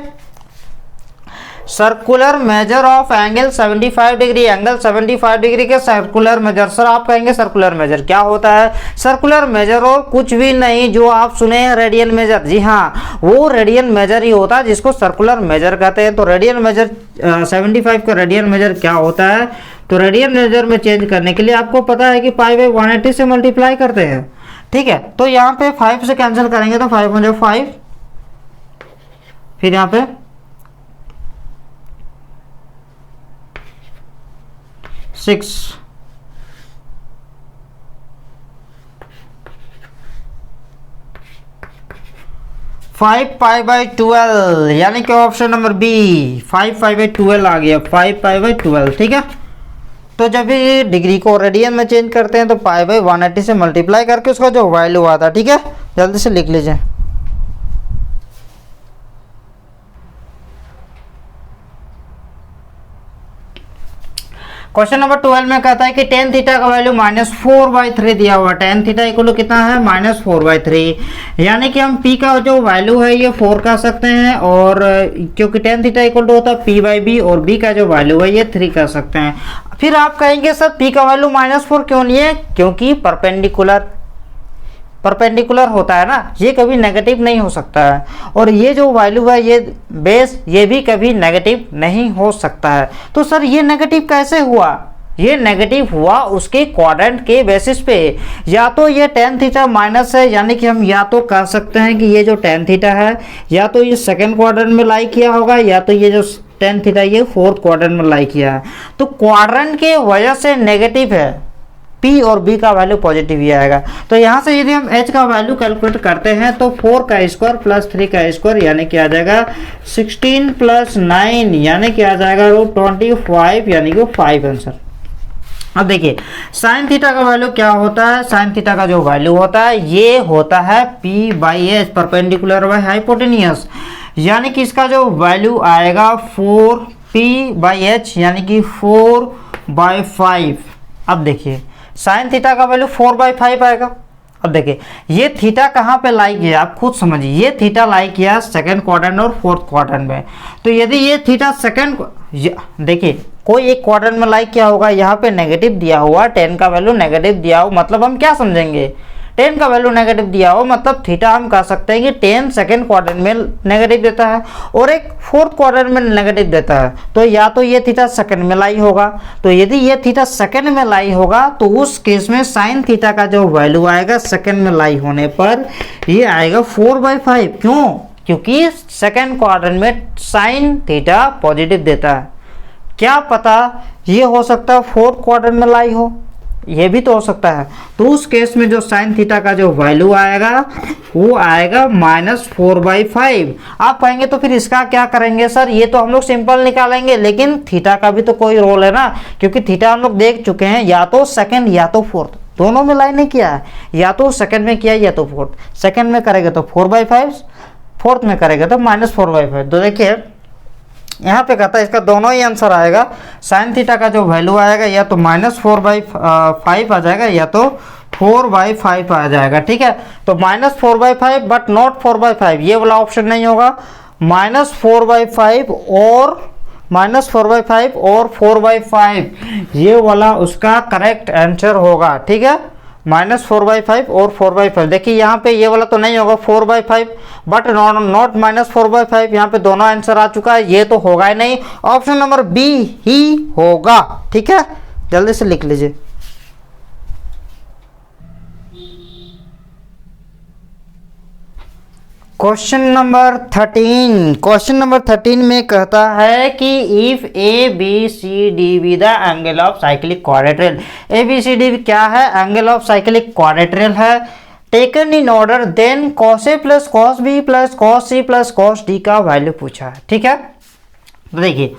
circular measure of angle 75 degree, angle 75 degree के सर्कुलर मेजर। सर आप कहेंगे सर्कुलर मेजर क्या होता है? सर्कुलर मेजर और कुछ भी नहीं, जो आप सुने हैं रेडियल मेजर, जी हाँ वो रेडियल मेजर ही होता है जिसको सर्कुलर मेजर कहते हैं। तो रेडियल मेजर 75 का रेडियल मेजर क्या होता है? तो रेडियल मेजर में चेंज करने के लिए आपको पता है कि π/180 से मल्टीप्लाई करते हैं। ठीक है, तो यहाँ पे 5 से कैंसिल करेंगे तो 5 मुझे 5, फिर यहाँ पे 6, 5π/12 यानी कि ऑप्शन नंबर बी 5π/12 आ गया, 5π/12। ठीक है, तो जब भी डिग्री को रेडियन में चेंज करते हैं तो π/180 से मल्टीप्लाई करके उसका जो वैल्यू आता है। ठीक है, जल्दी से लिख लीजिए। क्वेश्चन नंबर 12 में कहता है कि टेन थीटा का वैल्यू -4/3 दिया हुआ। टेन थीटा इक्वल टू कितना है, -4/3, यानी कि हम p का जो वैल्यू है ये 4 कह सकते हैं, और क्योंकि टेन थीटा इक्वल टू होता है p/b, और b का जो वैल्यू है ये 3 कह सकते हैं। फिर आप कहेंगे सर p का वैल्यू -4 क्यों नहीं है, क्योंकि परपेंडिकुलर होता है ना, ये कभी नेगेटिव नहीं हो सकता है, और ये जो वैल्यू है ये बेस ये भी कभी नेगेटिव नहीं हो सकता है। तो सर ये नेगेटिव कैसे हुआ, ये नेगेटिव हुआ उसके क्वाड्रेंट के बेसिस पे। या तो ये टेन थीटा माइनस है, यानी कि हम या तो कह सकते हैं कि ये जो टेन थीटा है या तो ये सेकेंड क्वाड्रेंट में लाई किया होगा, या तो ये जो टेन थीटा ये फोर्थ क्वाड्रेंट में लाई किया है। तो क्वाड्रेंट के वजह से नेगेटिव है, P और B का वैल्यू पॉजिटिव ही आएगा। तो यहाँ से यदि हम H का वैल्यू कैलकुलेट करते हैं तो 4 का स्क्वायर प्लस 3 का स्क्वायर यानी कि आ जाएगा 16 प्लस 9 यानी कि आ जाएगा 25, यानी कि 5 आंसर। अब देखिए साइन थीटा का वैल्यू क्या होता है, साइन थीटा का जो वैल्यू होता है ये होता है P/H, परपेंडिकुलर बाय हाइपोटेनियस, यानी कि इसका जो वैल्यू आएगा 4P/H यानी कि 4/5। अब देखिए साइन थीटा का वैल्यू 4/5 आएगा। अब देखिए ये थीटा कहाँ पे लाई किया आप खुद समझिए, ये थीटा लाई किया सेकंड क्वाड्रेंट और फोर्थ क्वाड्रेंट में। तो यदि ये थीटा सेकंड, देखिए कोई एक क्वाड्रेंट में लाई किया होगा, यहाँ पे नेगेटिव दिया हुआ, 10 का वैल्यू नेगेटिव दिया हो, मतलब हम क्या समझेंगे, 10 का वैल्यू नेगेटिव दिया हो मतलब थीटा हम कह सकते हैं कि 10 सेकंड क्वाड्रेंट में नेगेटिव देता है और एक फोर्थ क्वाड्रेंट में नेगेटिव देता है। तो या तो ये थीटा सेकंड में लाई होगा, तो यदि ये थीटा सेकंड में लाई होगा तो उस केस में साइन थीटा का जो वैल्यू आएगा सेकंड में लाई होने पर ये आएगा 4/5। क्यों, क्योंकि सेकंड क्वाड्रेंट में साइन थीटा पॉजिटिव देता है। क्या पता ये हो सकता है फोर्थ क्वाड्रेंट में लाई हो, ये भी तो हो सकता है। तो उस केस में जो साइन थीटा का जो वैल्यू आएगा वो आएगा -4/5। आप कहेंगे तो फिर इसका क्या करेंगे सर, ये तो हम लोग सिंपल निकालेंगे, लेकिन थीटा का भी तो कोई रोल है ना, क्योंकि थीटा हम लोग देख चुके हैं या तो सेकंड या तो फोर्थ, दोनों में लाइन नहीं किया है, या तो सेकंड में किया या तो फोर्थ। सेकंड में करेगा तो 4/5, फोर्थ में करेगा तो -4/5। तो देखिए यहाँ पे कहता है इसका दोनों ही आंसर आएगा। साइन थीटा का जो वैल्यू आएगा या तो -4/5 आ जाएगा या तो 4/5 आ जाएगा। ठीक है, तो -4/5 बट नॉट 4/5 ये वाला ऑप्शन नहीं होगा। -4/5 और -4/5 और 4/5 ये वाला उसका करेक्ट आंसर होगा। ठीक है, -4/5 और 4/5। देखिए यहाँ पे ये वाला तो नहीं होगा 4/5 बट नॉट -4/5, यहाँ पे दोनों आंसर आ चुका है, ये तो होगा ही नहीं, ऑप्शन नंबर बी ही होगा। ठीक है, जल्दी से लिख लीजिए। क्वेश्चन नंबर 13 में कहता है कि if ABCD be the angle of cyclic quadrilateral. ABCD क्या है, एंगल ऑफ साइक्लिक क्वाड्रेट्रल है, taken in order, then cos A plus cos B plus cos C plus cos D का वैल्यू पूछा है। ठीक है, तो देखिए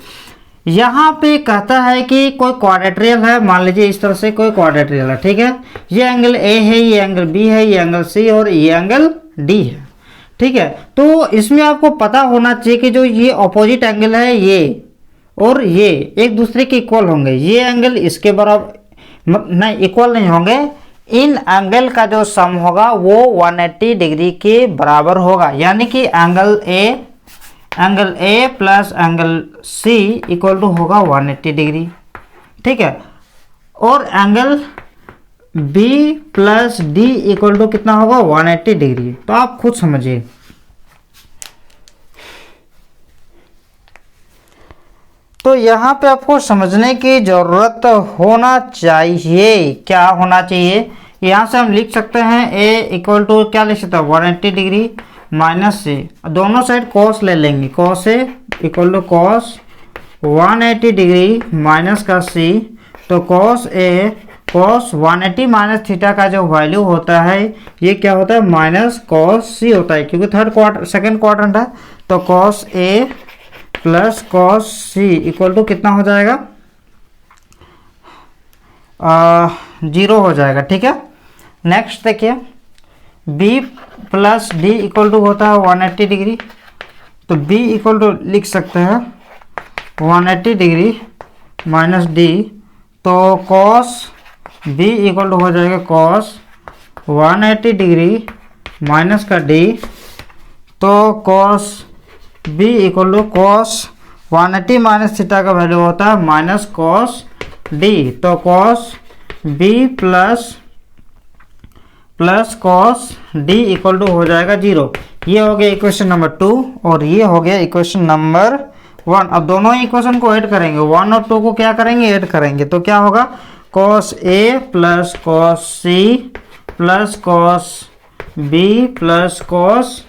यहाँ पे कहता है कि कोई क्वाड्रेट्रल है, मान लीजिए इस तरह से कोई क्वाड्रेट्रल है। ठीक है, ये एंगल A है, ये एंगल B है, ये एंगल C और ये एंगल D है। ठीक है, तो इसमें आपको पता होना चाहिए कि जो ये ऑपोजिट एंगल है ये और ये एक दूसरे के इक्वल होंगे। ये एंगल इसके बराबर नहीं, इक्वल नहीं होंगे, इन एंगल का जो सम होगा वो 180 डिग्री के बराबर होगा, यानी कि angle A plus angle C equal to होगा 180 डिग्री। ठीक है, और angle B plus D equal to कितना होगा 180 डिग्री। तो आप खुद समझिए। तो यहाँ पे आपको समझने की जरूरत होना चाहिए, क्या होना चाहिए, यहाँ से हम लिख सकते हैं A इक्वल टू क्या लिख सकते हैं 180 डिग्री माइनस C, दोनों साइड cos ले लेंगे, cos A equal to cos 180 degree minus का C, तो cos A cos 180 minus theta का जो वैल्यू होता है ये क्या होता है माइनस cos C होता है, क्योंकि सेकंड क्वाड्रेंट है। तो cos A plus cos C equal to कितना हो जाएगा 0 हो जाएगा। ठीक है, नेक्स्ट देखिए B plus D equal to होता है 180 डिग्री, तो B इक्वल टू लिख सकते हैं 180 डिग्री माइनस D तो कॉस बी इक्वल टू हो जाएगा कॉस 180 डिग्री माइनस का डी। तो cos B equal to cos 180 minus theta का वैल्यू होता है माइनस कॉस डी। तो cos B plus cos D equal to हो जाएगा 0। ये हो गया इक्वेशन नंबर 2 और ये हो गया इक्वेशन नंबर 1। अब दोनों इक्वेशन को ऐड करेंगे, 1 और 2 को क्या करेंगे, ऐड करेंगे। तो क्या होगा, cos A plus cos C plus cos B plus cos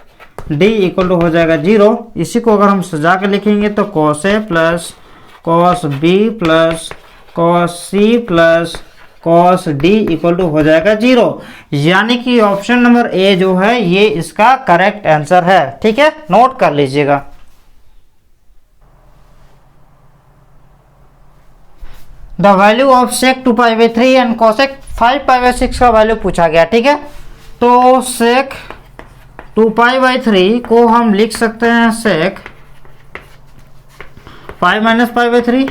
D equal to हो जाएगा 0। इसी को अगर हम सजा के लिखेंगे तो cos A plus cos B plus cos C plus cos D equal to हो जाएगा 0। यानी कि ऑप्शन नंबर ए जो है ये इसका करेक्ट आंसर है। ठीक है, नोट कर लीजिएगा। The value of sec 2π/3 and cosec 5π/6 का वैल्यू पूछा गया। ठीक है, तो सेक 2π/3 को हम लिख सकते हैं सेक π-π/3।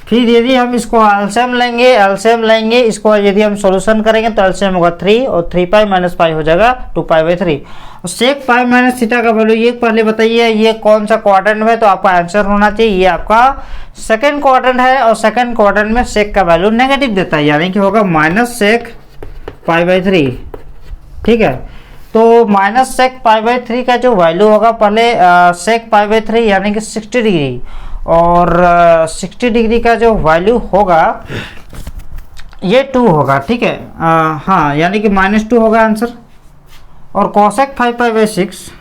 फिर यदि हम इसको एलसीएम लेंगे इसको यदि हम सॉल्यूशन करेंगे तो एलसीएम होगा 3 और 3π - हो जाएगा 2π/3। सेक पाई माइनस थीटा का वैल्यू ये पहले बताइए ये कौन सा क्वाड्रेंट में, तो आपका आंसर होना चाहिए ये आपका सेकंड क्वाड्रेंट है और सेकंड क्वाड्रेंट में सेक का वैल्यू नेगेटिव देता है, यानी कि होगा माइनस सेक π/3। ठीक है, तो माइनस सेक π/3 का जो वैल्यू होगा पहले सेक π/3 यानी कि 60 डिग्री और 60 डिग्री का जो वैल्यू होगा ये 2 होगा। ठीक है, हाँ यानी कि -2 होगा आंसर। और कोसेक 5π/6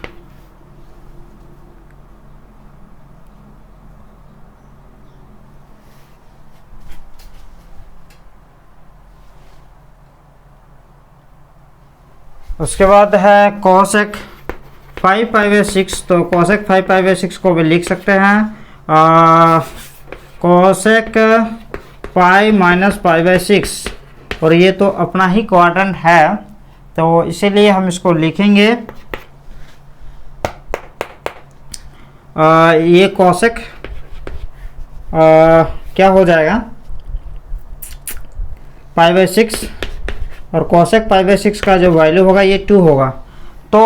उसके बाद है कोसेक 5π/6। तो कोसेक 5π/6 को भी लिख सकते हैं कोसेक π-π/6 और ये तो अपना ही क्वाड्रेंट है तो इसीलिए हम इसको लिखेंगे ये कोसेक क्या हो जाएगा π/6 और कोसेक π/6 का जो वैल्यू होगा ये 2 होगा। तो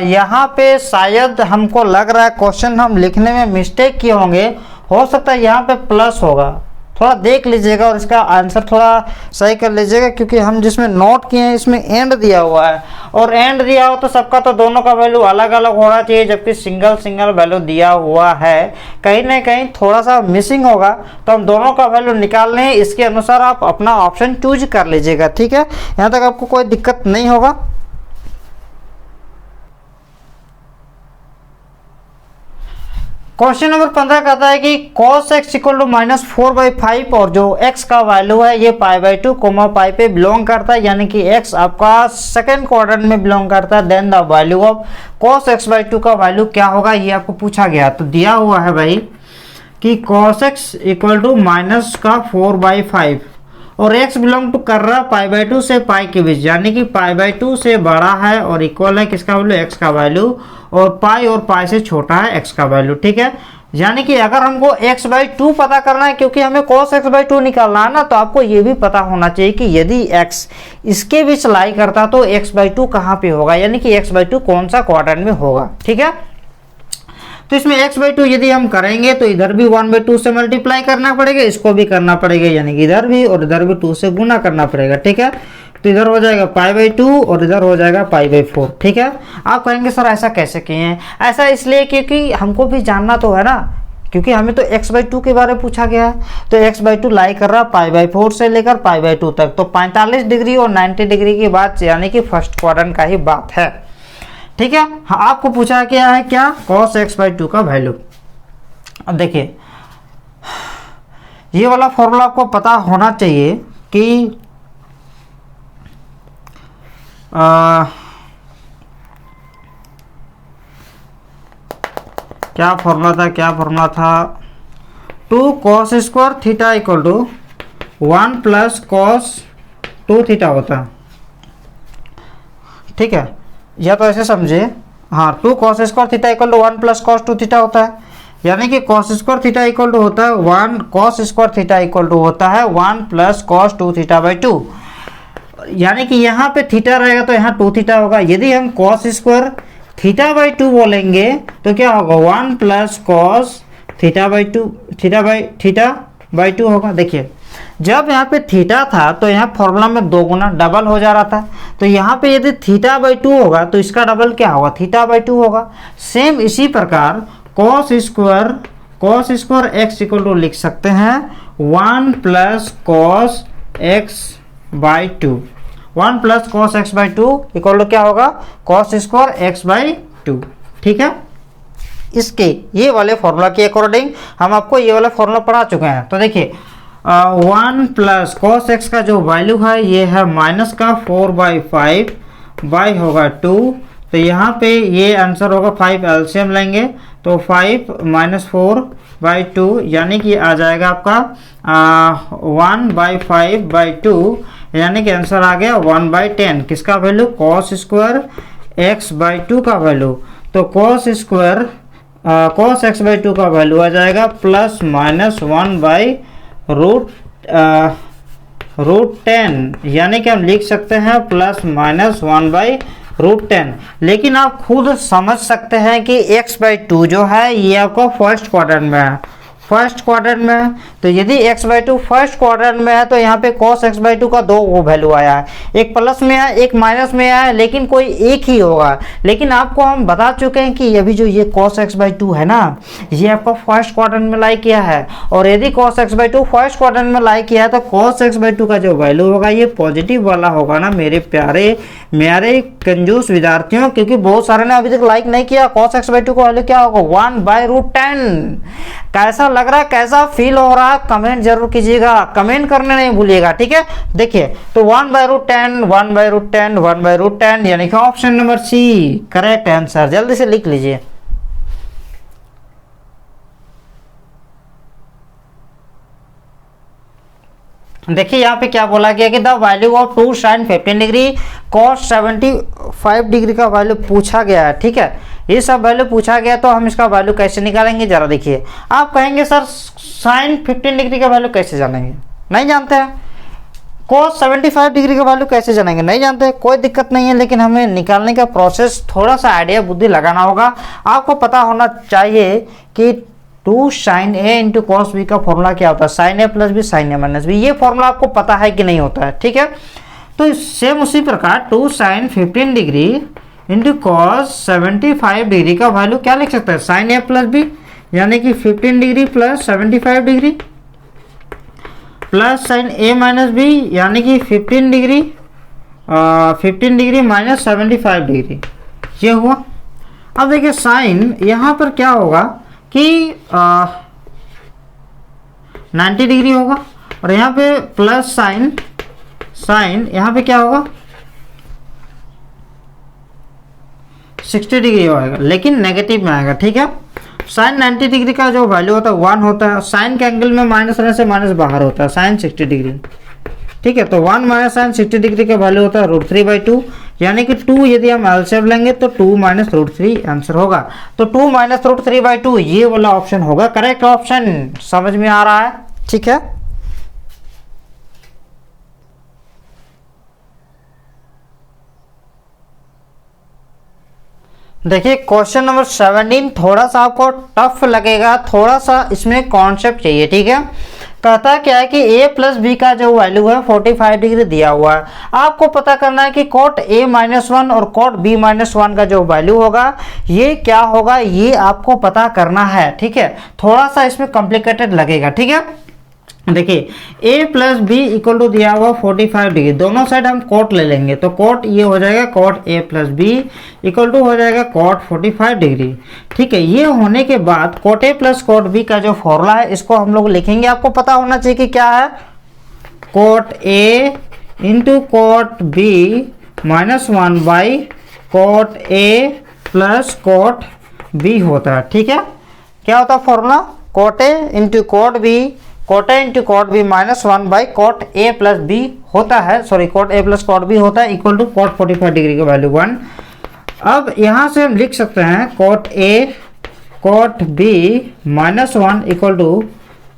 यहाँ पे शायद हमको लग रहा है क्वेश्चन हम लिखने में मिस्टेक किए होंगे, हो सकता है यहाँ पे प्लस होगा, थोड़ा देख लीजिएगा और इसका आंसर थोड़ा सही कर लीजिएगा क्योंकि हम जिसमें नोट किए हैं इसमें एंड दिया हुआ है और एंड दिया हो तो सबका तो दोनों का वैल्यू अलग अलग होना चाहिए, जबकि सिंगल वैल्यू दिया हुआ है, कहीं ना कहीं थोड़ा सा मिसिंग होगा। तो हम दोनों का वैल्यू निकाल लें, इसके अनुसार आप अपना ऑप्शन चूज कर लीजिएगा। ठीक है, यहाँ तक आपको कोई दिक्कत नहीं होगा। क्वेश्चन नंबर 15 कहता है कि cos x इक्वल टू -4/5 और जो x का वैल्यू है ये π/2 π पे बिलोंग करता है, यानी कि x आपका सेकंड क्वाड्रेंट में बिलोंग करता है। Then the value of cos x/2 का वैल्यू क्या होगा ये आपको पूछा गया। तो दिया हुआ है भाई कि cos x इक्वल टू -4/5 और x बिलोंग टू कर रहा π/2 से पाई के बीच, यानी कि π/2 से बड़ा है और इक्वल है किसका वैल्यू, x का वैल्यू, और पाई से छोटा है x का वैल्यू। ठीक है, यानी कि अगर हमको x/2 पता करना है क्योंकि हमें cos x/2 निकालना है ना, तो आपको ये भी पता होना चाहिए कि यदि x इसके बीच लाई करता तो x/2 कहाँ पे होगा, यानी कि x/2 कौन सा क्वाड्रेंट में होगा। ठीक है, तो इसमें x/2 यदि हम करेंगे तो इधर भी 1/2 से मल्टीप्लाई करना पड़ेगा, इसको भी करना पड़ेगा, यानी कि इधर भी और इधर भी 2 से गुना करना पड़ेगा। ठीक है, तो इधर हो जाएगा π/2 और इधर हो जाएगा π/4। ठीक है, आप कहेंगे सर ऐसा कैसे किए हैं, ऐसा इसलिए क्योंकि हमको भी जानना तो है ना, क्योंकि हमें तो x/2 के बारे में पूछा गया है। तो x/2 लाई कर रहा π/4 से लेकर π/2 तक, तो 45 डिग्री और 90 डिग्री की बात, यानी कि फर्स्ट क्वाड्रेंट का ही बात है। ठीक है, हाँ आपको पूछा गया है क्या, cos x/2 का वैल्यू। अब देखिए ये वाला फॉर्मूला आपको पता होना चाहिए कि क्या फॉर्मूला था 2 cos square theta equal to 1 + cos 2 theta होता है। ठीक है, या तो ऐसे समझे, हाँ 2 cos square theta equal to 1 + cos 2 theta होता है, यानी कि cos square theta equal to होता है 1 cos square theta equal to होता है 1 प्लस cos 2 थीटा बाई 2। यानी कि यहाँ पे थीटा रहेगा तो यहाँ 2 थीटा होगा। यदि हम cos स्क्वायर थीटा बाई 2 बोलेंगे तो क्या होगा 1 प्लस cos थीटा बाई 2 होगा। देखिए जब यहाँ पे थीटा था तो यहाँ फॉर्मूला में 2 गुना डबल हो जा रहा था, तो यहाँ पे यदि थीटा बाई 2 होगा तो इसका डबल क्या होगा, थीटा बाई 2 होगा। सेम इसी प्रकार cos square x equal to लिख सकते हैं 1 plus cos x by 2। 1 plus cos x by 2 equal to क्या होगा, cos स्क्वायर x बाई 2। ठीक है, इसके ये वाले फॉर्मूला के अकॉर्डिंग हम आपको ये वाला फॉर्मूला पढ़ा चुके हैं। तो देखिए 1 प्लस cos x का जो वैल्यू है ये है माइनस का 4/5 बाई होगा 2। तो यहाँ पे ये आंसर होगा 5 एलसीएम लेंगे तो 5 माइनस 4/2 यानी कि आ जाएगा आपका 1/5/2 यानी कि आंसर आ गया 1/10। किसका value, cos square x by 2 का वैल्यू। तो cos x बाई 2 का वैल्यू आ जाएगा प्लस माइनस 1/√10 यानी कि हम लिख सकते हैं प्लस माइनस 1/√10। लेकिन आप खुद समझ सकते हैं कि x बाई 2 जो है ये आपका फर्स्ट क्वाड्रेंट में है, फर्स्ट क्वाड्रेंट में है। तो यदि x बाई 2 फर्स्ट क्वाड्रेंट में है तो यहाँ पे cos x बाई 2 का 2 वैल्यू आया है, एक प्लस में है एक माइनस में है, लेकिन कोई एक ही होगा। लेकिन आपको हम बता चुके हैं कि अभी जो ये cos x बाई 2 है ना, ये आपका फर्स्ट क्वाड्रेंट में लाई किया है। और यदि cos x by 2 first quadrant में लाई किया है तो cos x बाई 2 का जो वैल्यू होगा ये पॉजिटिव वाला होगा ना मेरे प्यारे कंजूस विद्यार्थियों, क्योंकि बहुत सारे ने अभी तक लाइक नहीं किया। cos x बाई 2 का वैल्यू क्या होगा, 1/√10। कैसा लग रहा है, कैसा फील हो रहा है, कमेंट जरूर कीजिएगा, कमेंट करने नहीं भूलिएगा। ठीक है, देखिए तो 1/√10 यानी कि ऑप्शन नंबर सी करेक्ट आंसर। जल्दी से लिख लीजिए। देखिए यहाँ पे क्या बोला गया कि the value of 2 sin 15 degree cos 75 degree का वैल्यू पूछा गया है। ठीक है, ये सब वैल्यू पूछा गया तो हम इसका वैल्यू कैसे निकालेंगे, जरा देखिए। आप कहेंगे सर sin 15 डिग्री का वैल्यू कैसे जानेंगे, नहीं जानते हैं। cos 75 डिग्री का वैल्यू कैसे जानेंगे, नहीं जानते, कोई दिक्कत नहीं है। लेकिन हमें निकालने का प्रोसेस थोड़ा सा आइडिया बुद्धि लगाना होगा। आपको पता होना चाहिए कि 2 sin a into cos B का फॉर्मूला क्या होता है, sin a plus B sin a minus B. ये फॉर्मूला आपको पता है कि नहीं होता है। ठीक है, तो सेम उसी प्रकार 2 sin 15 degree into cos 75 degree का वैल्यू क्या लिख सकते हैं, sin a प्लस बी यानी कि 15 degree plus 75 degree plus sin a minus B यानी कि 15 डिग्री माइनस 75 डिग्री, ये हुआ। अब देखिए साइन यहाँ पर क्या होगा कि 90 डिग्री होगा और यहाँ पे प्लस साइन यहाँ पे क्या होगा 60 डिग्री होगा, लेकिन नेगेटिव में आएगा। ठीक है, साइन 90 डिग्री का जो वैल्यू होता है 1 होता है, साइन के एंगल में माइनस रहने से माइनस बाहर होता है, साइन 60 डिग्री। ठीक है, तो 1 माइनस साइन 60 डिग्री का वैल्यू होता है √3/2 यानी कि 2 यदि हम एलसीएम लेंगे तो 2 माइनस √3 आंसर होगा। तो 2 माइनस √3/2 ये वाला ऑप्शन होगा करेक्ट ऑप्शन। समझ में आ रहा है? ठीक है, देखिए क्वेश्चन नंबर 17 थोड़ा सा आपको टफ लगेगा, थोड़ा सा इसमें कॉन्सेप्ट चाहिए। ठीक है, कहता क्या है कि a प्लस बी का जो वैल्यू है 45 डिग्री दिया हुआ है। आपको पता करना है कि cot a माइनस 1 और cot b माइनस 1 का जो वैल्यू होगा ये क्या होगा, ये आपको पता करना है। ठीक है, थोड़ा सा इसमें कॉम्प्लिकेटेड लगेगा। ठीक है, देखिए a plus B equal to दिया हुआ 45 डिग्री, दोनों साइड हम cot ले लेंगे तो cot ये हो जाएगा cot a plus B equal to हो जाएगा cot 45 डिग्री। ठीक है, ये होने के बाद cot a plus cot b का जो फॉर्मूला है इसको हम लोग लिखेंगे। आपको पता होना चाहिए कि क्या है, cot a into cot b minus 1 by cot a plus cot b होता है। ठीक है, क्या होता है formula, cot a into cot b cot a into cot b minus 1 by cot a plus b होता है, sorry cot a plus cot b होता है इक्वल टू cot 45 डिग्री का वैल्यू 1। अब यहाँ से हम लिख सकते हैं cot a cot B minus 1 equal to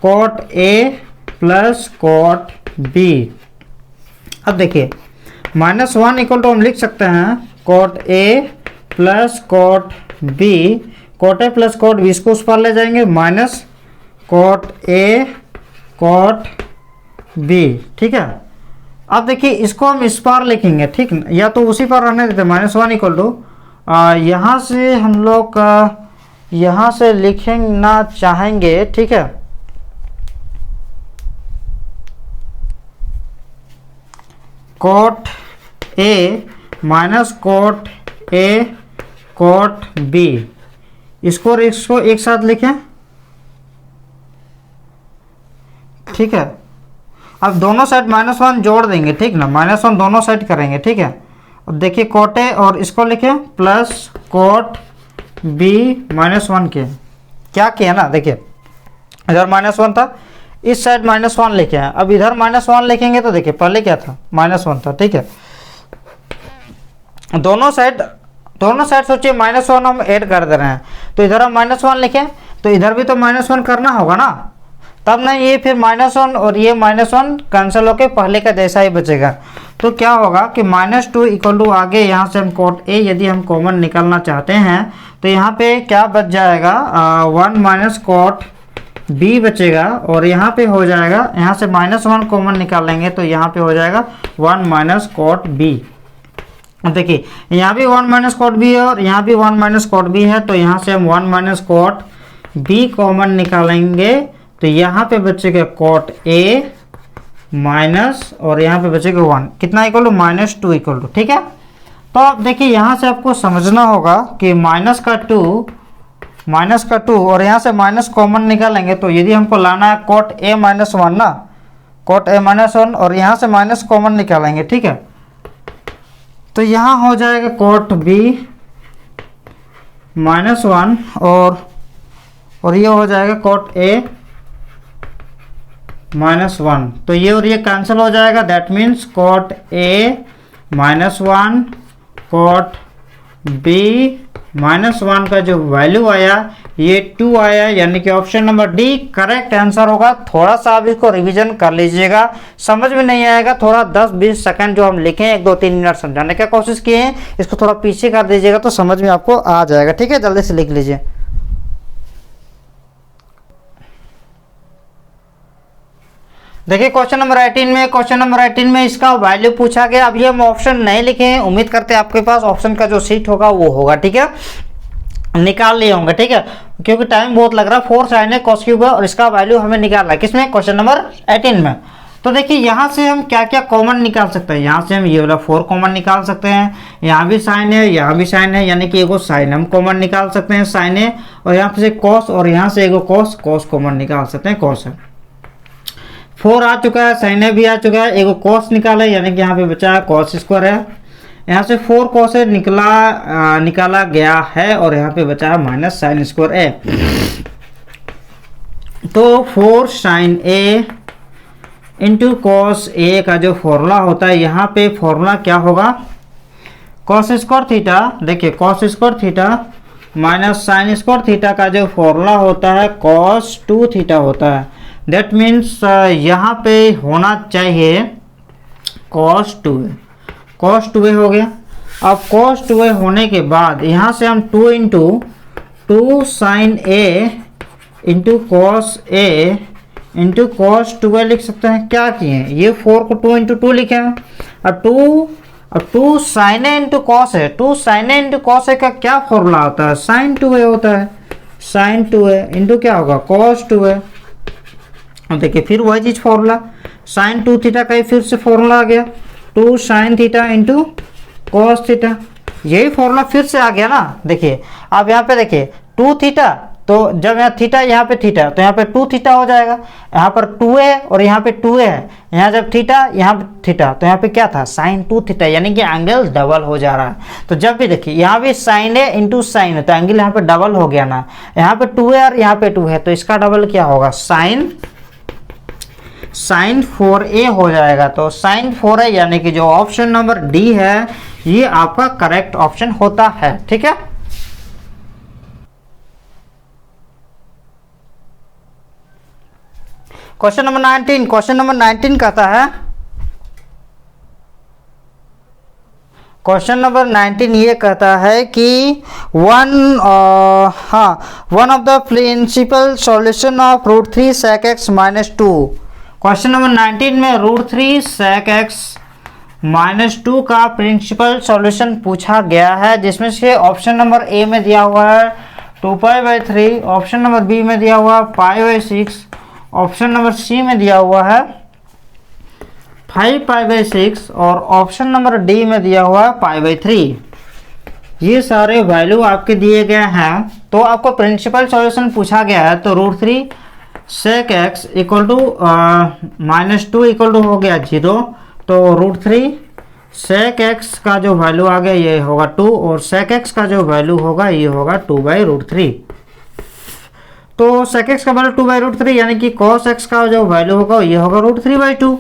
cot A plus cot B. अब देखिए -1 इक्वल टू हम लिख सकते हैं cot A plus cot B. Cot A plus cot B इसको उस पर ले जाएंगे minus cot A cot B, ठीक है। अब देखिए इसको हम इस पार लिखेंगे, ठीक ना, या तो उसी पर रहने देते -1 इक्वल टू यहाँ से हम लोग यहाँ से लिखना चाहेंगे, ठीक है। Cot A minus cot A cot B, इसको एक साथ लिखें, ठीक है। अब दोनों साइड -1 जोड़ देंगे, ठीक ना, -1 दोनों साइड करेंगे, ठीक है। अब देखिए कॉट ए और इसको लिखें प्लस कॉट बी -1 के क्या किया ना, देखिए इधर -1 था, इस साइड -1 लिखे हैं। अब इधर -1 लिखेंगे तो देखिए पहले क्या था, -1 था, ठीक है। दोनों साइड सोचिए -1 हम ऐड कर दे रहे हैं, तो इधर हम -1 लिखें तो इधर भी तो -1 करना होगा ना, तब ना ये फिर -1 और ये -1 कैंसिल होके पहले का जैसा ही बचेगा। तो क्या होगा कि -2 इक्वल टू आगे यहाँ से हम कॉट ए यदि हम कॉमन निकालना चाहते हैं तो यहाँ पे क्या बच जाएगा 1 माइनस कॉट बी बचेगा, और यहाँ पे हो जाएगा, यहाँ से -1 कॉमन निकालेंगे तो यहाँ पे हो जाएगा 1 माइनस कॉट बी। देखिए यहाँ भी 1 माइनस कॉट बी है और यहाँ भी 1 माइनस कॉट बी है, तो यहाँ से हम 1 माइनस कॉट बी कॉमन निकालेंगे तो यहाँ पे बचेगा कॉट ए माइनस और यहाँ पे बचेगा 1, कितना इक्वल टू -2 इक्वल टू, ठीक है। तो अब देखिए यहाँ से आपको समझना होगा कि माइनस का 2 और यहाँ से माइनस कॉमन निकालेंगे तो यदि हमको लाना है कॉट ए -1 ना, कॉट ए -1 और यहाँ से माइनस कॉमन निकालेंगे, ठीक है। तो यहाँ हो जाएगा कॉट बी -1 और ये हो जाएगा कॉट ए -1, तो ये और ये कैंसिल हो जाएगा, that means cot A -1 cot B -1 का जो वैल्यू आया ये 2 आया, यानी कि option number D correct answer होगा। थोड़ा सा आप इसको रिवीजन कर लीजिएगा, समझ में नहीं आएगा थोड़ा 10-20 सेकंड जो हम लिखे हैं 1-2-3 मिनट समझाने की कोशिश किए हैं, इसको थोड़ा पीछे कर दीजिएगा तो समझ में आपको आ जाएगा, ठीक है। जल्दी से लिख लीजिए। देखिए क्वेश्चन नंबर 18 में इसका वैल्यू पूछा गया। अब ये हम ऑप्शन नहीं लिखे हैं, उम्मीद करते हैं आपके पास ऑप्शन का जो सीट होगा वो होगा, ठीक है, निकाल लिए होंगे, ठीक है, क्योंकि टाइम बहुत लग रहा है। 4 sin है cos क्यूब है और इसका वैल्यू हमें निकालना है, किसमें, क्वेश्चन नंबर 18 में। तो देखिए यहाँ से हम क्या क्या कॉमन निकाल सकते हैं, यहाँ से हम ये वाला 4 कॉमन निकाल सकते हैं, यहाँ भी साइन है, यहाँ भी साइन है, यानी कि एगो साइन हम कॉमन निकाल सकते हैं, साइन है, और यहाँ से कॉस और यहाँ से एगो कॉस कॉमन निकाल सकते हैं, कॉस है। 4 आ चुका है, साइन भी आ चुका है, एगो कॉस निकाला है, यानी कि यहाँ पे बचा है कॉस स्क्वायर है, यहाँ से 4 कॉस निकाला गया है और यहाँ पे बचा है माइनस साइन स्क्वायर ए। तो 4 sin A into cos A का जो फॉर्मूला होता है, यहाँ पे फॉर्मूला क्या होगा, कॉस स्क्वायर थीटा, देखिए cos square theta minus sine square theta का जो फॉर्मूला होता है कॉस 2 थीटा होता है। दैट मीन्स यहाँ पे होना चाहिए कॉस 2a हो गया। अब cos 2a होने के बाद यहाँ से हम 2 into 2 sign A into cos A into cos 2a लिख सकते हैं। क्या किए, ये 4 को 2 इंटू 2 लिखे हैं। अब 2 साइन ए इंटू कॉस है, 2 sign A into cos A का क्या फॉर्मूला होता है, साइन 2a होता है, साइन 2a इंटू क्या होगा, कॉस 2a। अब देखिए फिर वही चीज फॉर्मूला, साइन 2 थीटा का ही फिर से फॉर्मूला आ गया, 2 sine theta into cos theta, यही फॉर्मूला फिर से आ गया ना। देखिए अब यहाँ पे देखिए 2 थीटा, तो जब यहाँ थीटा यहाँ पे थीटा तो यहाँ पे 2 थीटा हो जाएगा, यहाँ पर 2a और यहाँ पे 2a है, यहाँ जब थीटा यहाँ पे थीटा तो यहाँ पे क्या था, साइन 2 थीटा, यानी कि एंगल डबल हो जा रहा है। तो जब भी देखिए यहाँ भी साइन ए इंटू साइन है तो एंगल यहाँ पे डबल हो गया ना, यहाँ पे 2a और यहाँ पे 2 है तो इसका डबल क्या होगा, साइन 4a हो जाएगा। तो साइन 4a यानी कि जो ऑप्शन नंबर डी है ये आपका करेक्ट ऑप्शन होता है, ठीक है। क्वेश्चन नंबर 19, क्वेश्चन नंबर 19 कहता है, क्वेश्चन नंबर 19 ये कहता है कि one of the principal solution of root 3 sec x minus 2। Question number 19 में रूट 3 sec x माइनस 2 का प्रिंसिपल सॉल्यूशन पूछा गया है, जिसमें से ऑप्शन नंबर ए में दिया हुआ है 2π/3, ऑप्शन नंबर बी में दिया हुआ है π/6, ऑप्शन नंबर सी में दिया हुआ है 5π/6 और ऑप्शन नंबर डी में दिया हुआ है π/3। ये सारे वैल्यू आपके दिए गए हैं। तो आपको प्रिंसिपल सॉल्यूशन पूछा गया है, तो root 3 sec x equal to -2 equal to हो गया 0। तो रूट 3 sec x का जो वैल्यू आ गया ये होगा 2 और sec x का जो वैल्यू होगा ये होगा 2/√3। तो sec x का वैल्यू 2/√3 यानी कि cos x का जो वैल्यू होगा ये होगा √3/2।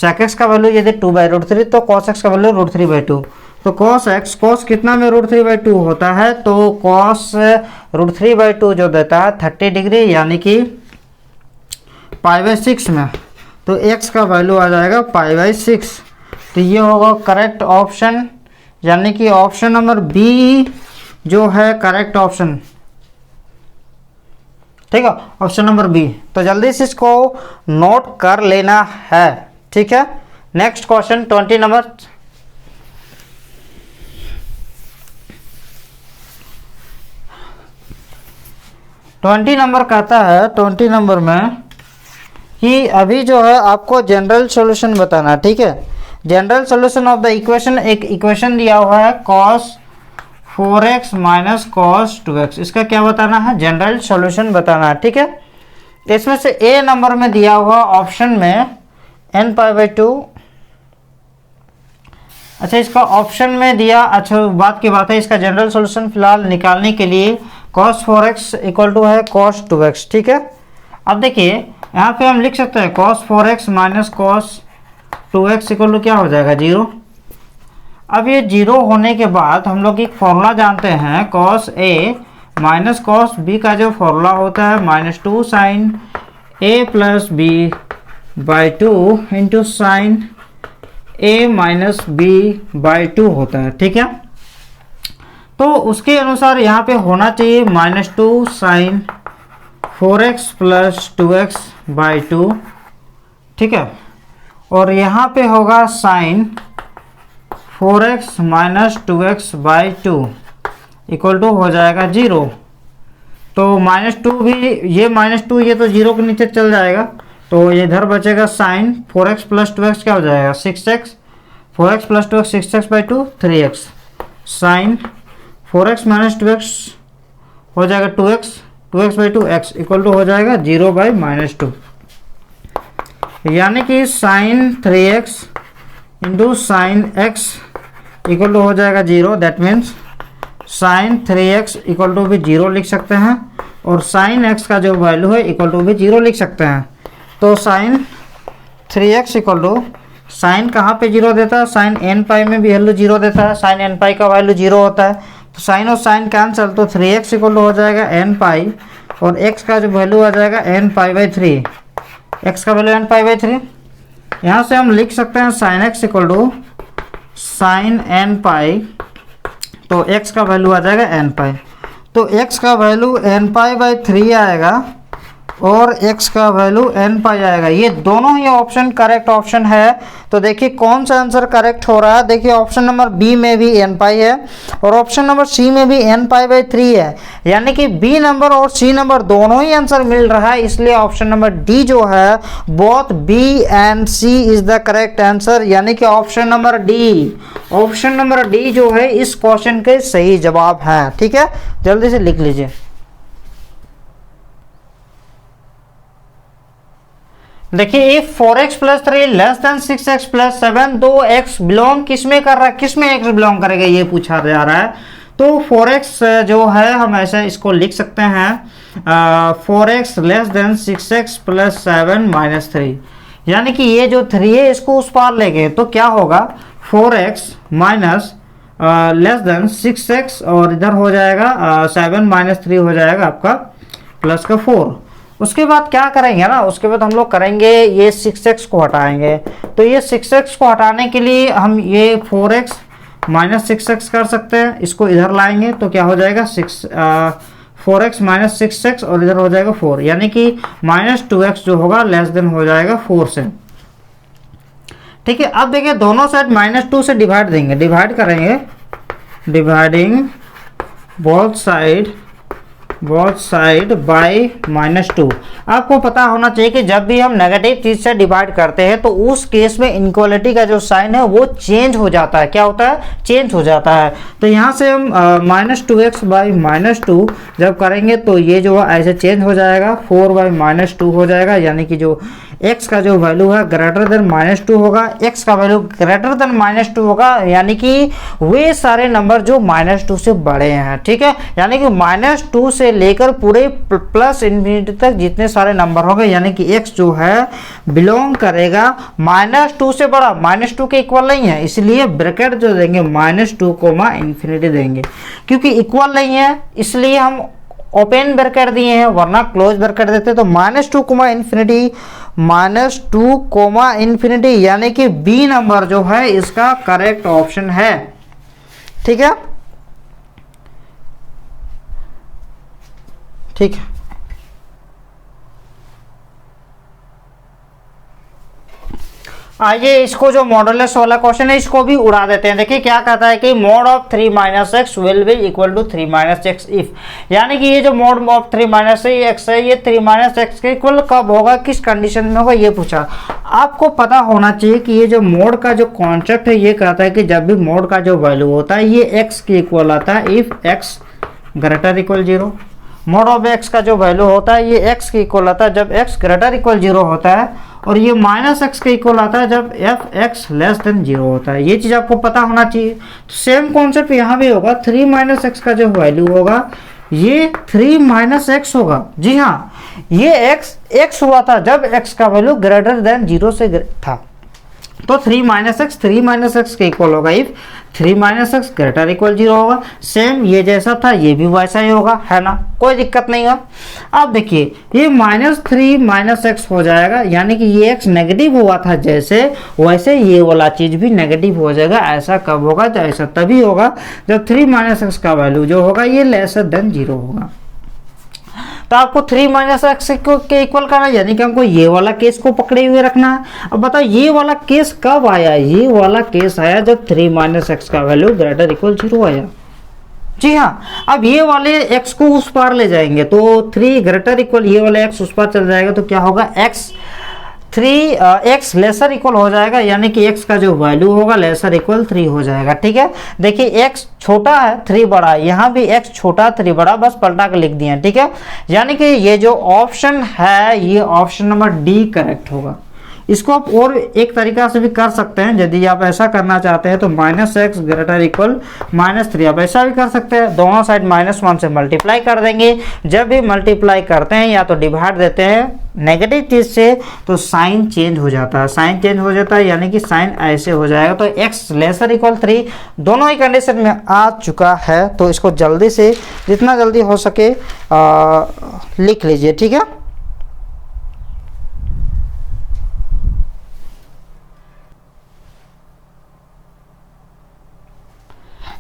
sec x का वैल्यू यदि 2/√3 तो cos x का वैल्यू √3/2। तो cos कितना में √3/2 होता है, तो cos √3/2 जो देता है 30 डिग्री यानी कि π/6 में, तो x का वैल्यू आ जाएगा π/6। तो ये होगा करेक्ट ऑप्शन, यानी कि ऑप्शन नंबर बी जो है करेक्ट ऑप्शन। ठीक है, ऑप्शन नंबर बी। तो जल्दी से इसको नोट कर लेना है। ठीक है, next question 20 number. Twenty number कहता है, 20 नंबर में कि अभी जो है आपको जनरल सॉल्यूशन बताना। ठीक है, general solution of the equation, एक इक्वेशन दिया हुआ है cos 4x minus cos 2x, इसका क्या बताना है, जनरल सॉल्यूशन बताना है। ठीक है, इसमें से ए नंबर में दिया हुआ ऑप्शन में n π/2। अच्छा, इसका ऑप्शन में दिया, अच्छा बात की बात है, इसका जनरल सॉल्यूशन फिलहाल निकालने के लिए cos 4x इक्वल टू है cos 2x। ठीक है, अब देखिए यहाँ पे हम लिख सकते हैं cos 4x minus cos 2x equal to क्या हो जाएगा 0। अब ये 0 होने के बाद हम लोग एक फॉर्मूला जानते हैं, cos a minus cos b का जो फॉर्मूला होता है -2 sin a plus b/2 into sine a minus b/2 होता है। ठीक है, तो उसके अनुसार यहाँ पे होना चाहिए -2 sin 4x प्लस 2x/2। ठीक है, और यहाँ पे होगा sign 4x minus 2x/2 equal to हो जाएगा 0। तो -2 भी, ये -2 ये तो 0 के नीचे चल जाएगा, तो ये इधर बचेगा साइन 4x प्लस 2x क्या हो जाएगा 6x, 4x plus 2x 6x/2 3x, sign 4x minus 2x हो जाएगा 2x, 2x/2 x equal to हो जाएगा 0/-2, यानी कि sine 3x into sine x equal to हो जाएगा 0। That means sine 3x equal to भी 0 लिख सकते हैं और साइन x का जो वैल्यू है इक्वल टू भी 0 लिख सकते हैं। तो sign 3x equal to, sign कहाँ पे 0 देता है, साइन n π में भी वैल्यू 0 देता है, साइन n π का वैल्यू 0 होता है। तो साइन और साइन कैंसिल, तो 3x इक्वल टू हो जाएगा n π और x का जो वैल्यू आ जाएगा n π/3, x का वैल्यू n π/3। यहाँ से हम लिख सकते हैं sine x equal to sine n π, तो x का वैल्यू आ जाएगा n π, तो x का वैल्यू n π/3 आएगा और x का वैल्यू n π आएगा। ये दोनों ही ऑप्शन करेक्ट ऑप्शन है। तो देखिए कौन सा आंसर करेक्ट हो रहा है, देखिए ऑप्शन नंबर बी में भी n π है और ऑप्शन नंबर सी में भी n π/3 है, यानी कि बी नंबर और सी नंबर दोनों ही आंसर मिल रहा है। इसलिए ऑप्शन नंबर डी जो है, both B and C is the correct answer, यानी कि option number D, option number D जो है इस क्वेश्चन के सही जवाब है। ठीक है, जल्दी से लिख लीजिए। देखिए if 4x plus 3 less than 6x plus 7, दो x बिलोंग किस में कर रहा है, किस में x बिलोंग करेगा ये पूछा जा रहा है। तो 4x जो है हम ऐसे इसको लिख सकते हैं 4x less than 6x plus 7 minus 3, यानी कि ये जो 3 है इसको उस पार ले गए तो क्या होगा 4x minus less than 6x और इधर हो जाएगा 7 माइनस 3 हो जाएगा आपका प्लस का 4, उसके बाद क्या करेंगे ना, उसके बाद हम लोग करेंगे ये 6x को हटाएंगे। तो ये 6x को हटाने के लिए हम ये 4x माइनस 6x कर सकते हैं, इसको इधर लाएंगे तो क्या हो जाएगा 4x माइनस 6x और इधर हो जाएगा 4, यानी कि माइनस 2x जो होगा लेस देन हो जाएगा 4 से। ठीक है, अब देखिए दोनों साइड -2 से डिवाइड देंगे, डिवाइड करेंगे, डिवाइडिंग बोथ साइड बाय -2। आपको पता होना चाहिए कि जब भी हम नेगेटिव चीज से डिवाइड करते हैं तो उस केस में इनक्वालिटी का जो साइन है वो चेंज हो जाता है। क्या होता है? चेंज हो जाता है। तो यहाँ से हम -2x बाई -2 जब करेंगे तो ये जो है ऐसे चेंज हो जाएगा, 4 बाई -2 हो जाएगा, यानी कि जो x का जो वैल्यू है ग्रेटर देन -2 होगा, x का वैल्यू ग्रेटर देन -2 होगा, यानी कि वे सारे नंबर जो -2 से बड़े हैं। ठीक है, यानी कि -2 से लेकर पूरे प्लस इन्फिनिटी तक जितने सारे नंबर होंगे, यानी कि x जो है बिलोंग करेगा -2 से बड़ा, -2 के इक्वल नहीं है, इसलिए ब्रैकेट जो देंगे -2 इन्फिनिटी देंगे। क्योंकि इक्वल नहीं है इसलिए हम ओपन ब्रैकेट दिए हैं, वरना क्लोज ब्रैकेट देते तो -2 इन्फिनिटी, -2 इन्फिनिटी, यानी कि बी नंबर जो है इसका करेक्ट ऑप्शन है। ठीक है, ठीक है। आइए इसको जो मॉडुलस वाला क्वेश्चन है इसको भी उड़ा देते हैं। देखिए क्या कहता है कि mod of 3 - x will be equal to 3 - x if, यानी कि ये जो मोड ऑफ 3 - x है ये 3 - x के इक्वल कब होगा, किस कंडीशन में होगा, ये पूछा। आपको पता होना चाहिए कि ये जो मोड का जो कॉन्सेप्ट है ये कहता है कि जब भी मोड का जो वैल्यू होता है ये x के इक्वल आता है if x greater equal 0। Mode of x का जो वैल्यू होता है ये x के इक्वल आता है जब x ग्रेटर इक्वल 0 होता है, और ये -x के इक्वल आता है जब f(x) लेस देन 0 होता है। ये चीज़ आपको पता होना चाहिए। तो सेम कॉन्सेप्ट यहाँ भी होगा, 3 - x का जो वैल्यू होगा ये 3 - x होगा। जी हाँ, ये x हुआ था जब x का वैल्यू ग्रेटर देन 0 से था, तो 3 - x के इक्वल होगा इफ 3 - x ग्रेटर इक्वल 0 होगा। सेम ये जैसा था ये भी वैसा ही होगा, है ना, कोई दिक्कत नहीं है। अब देखिए ये -3 - x हो जाएगा, यानी कि ये x नेगेटिव हुआ था जैसे, वैसे ये वाला चीज भी नेगेटिव हो जाएगा। ऐसा कब होगा? तो ऐसा तभी होगा जब 3 - x का वैल्यू जो होगा ये लेसर देन 0 होगा। तो आपको 3 - x के इक्वल करना है, यानी कि हमको ये वाला केस को पकड़े हुए रखना है। अब बताओ ये वाला केस कब आया? ये वाला केस आया जब 3 - x का वैल्यू ग्रेटर इक्वल 0 आया। जी हाँ, अब ये वाले x को उस पार ले जाएंगे तो 3 ग्रेटर इक्वल ये वाला x उस पार चल जाएगा, तो क्या होगा x लेसर इक्वल हो जाएगा, यानी कि x का जो वैल्यू होगा लेसर इक्वल 3 हो जाएगा। ठीक है, देखिए x छोटा है 3 बड़ा है, यहाँ भी x छोटा 3 बड़ा, बस पलटा के लिख दिया। ठीक है, यानी कि ये जो ऑप्शन है ये ऑप्शन नंबर डी करेक्ट होगा। इसको आप और एक तरीका से भी कर सकते हैं, यदि आप ऐसा करना चाहते हैं तो -x ग्रेटर इक्वल -3 आप ऐसा भी कर सकते हैं। दोनों साइड -1 से मल्टीप्लाई कर देंगे। जब भी मल्टीप्लाई करते हैं या तो डिवाइड देते हैं नेगेटिव चीज से तो साइन चेंज हो जाता है, साइन चेंज हो जाता है, यानी कि साइन ऐसे हो जाएगा। तो x लेसर इक्वल 3 दोनों ही कंडीशन में आ चुका है, तो इसको जल्दी से जितना जल्दी हो सके लिख लीजिए। ठीक है,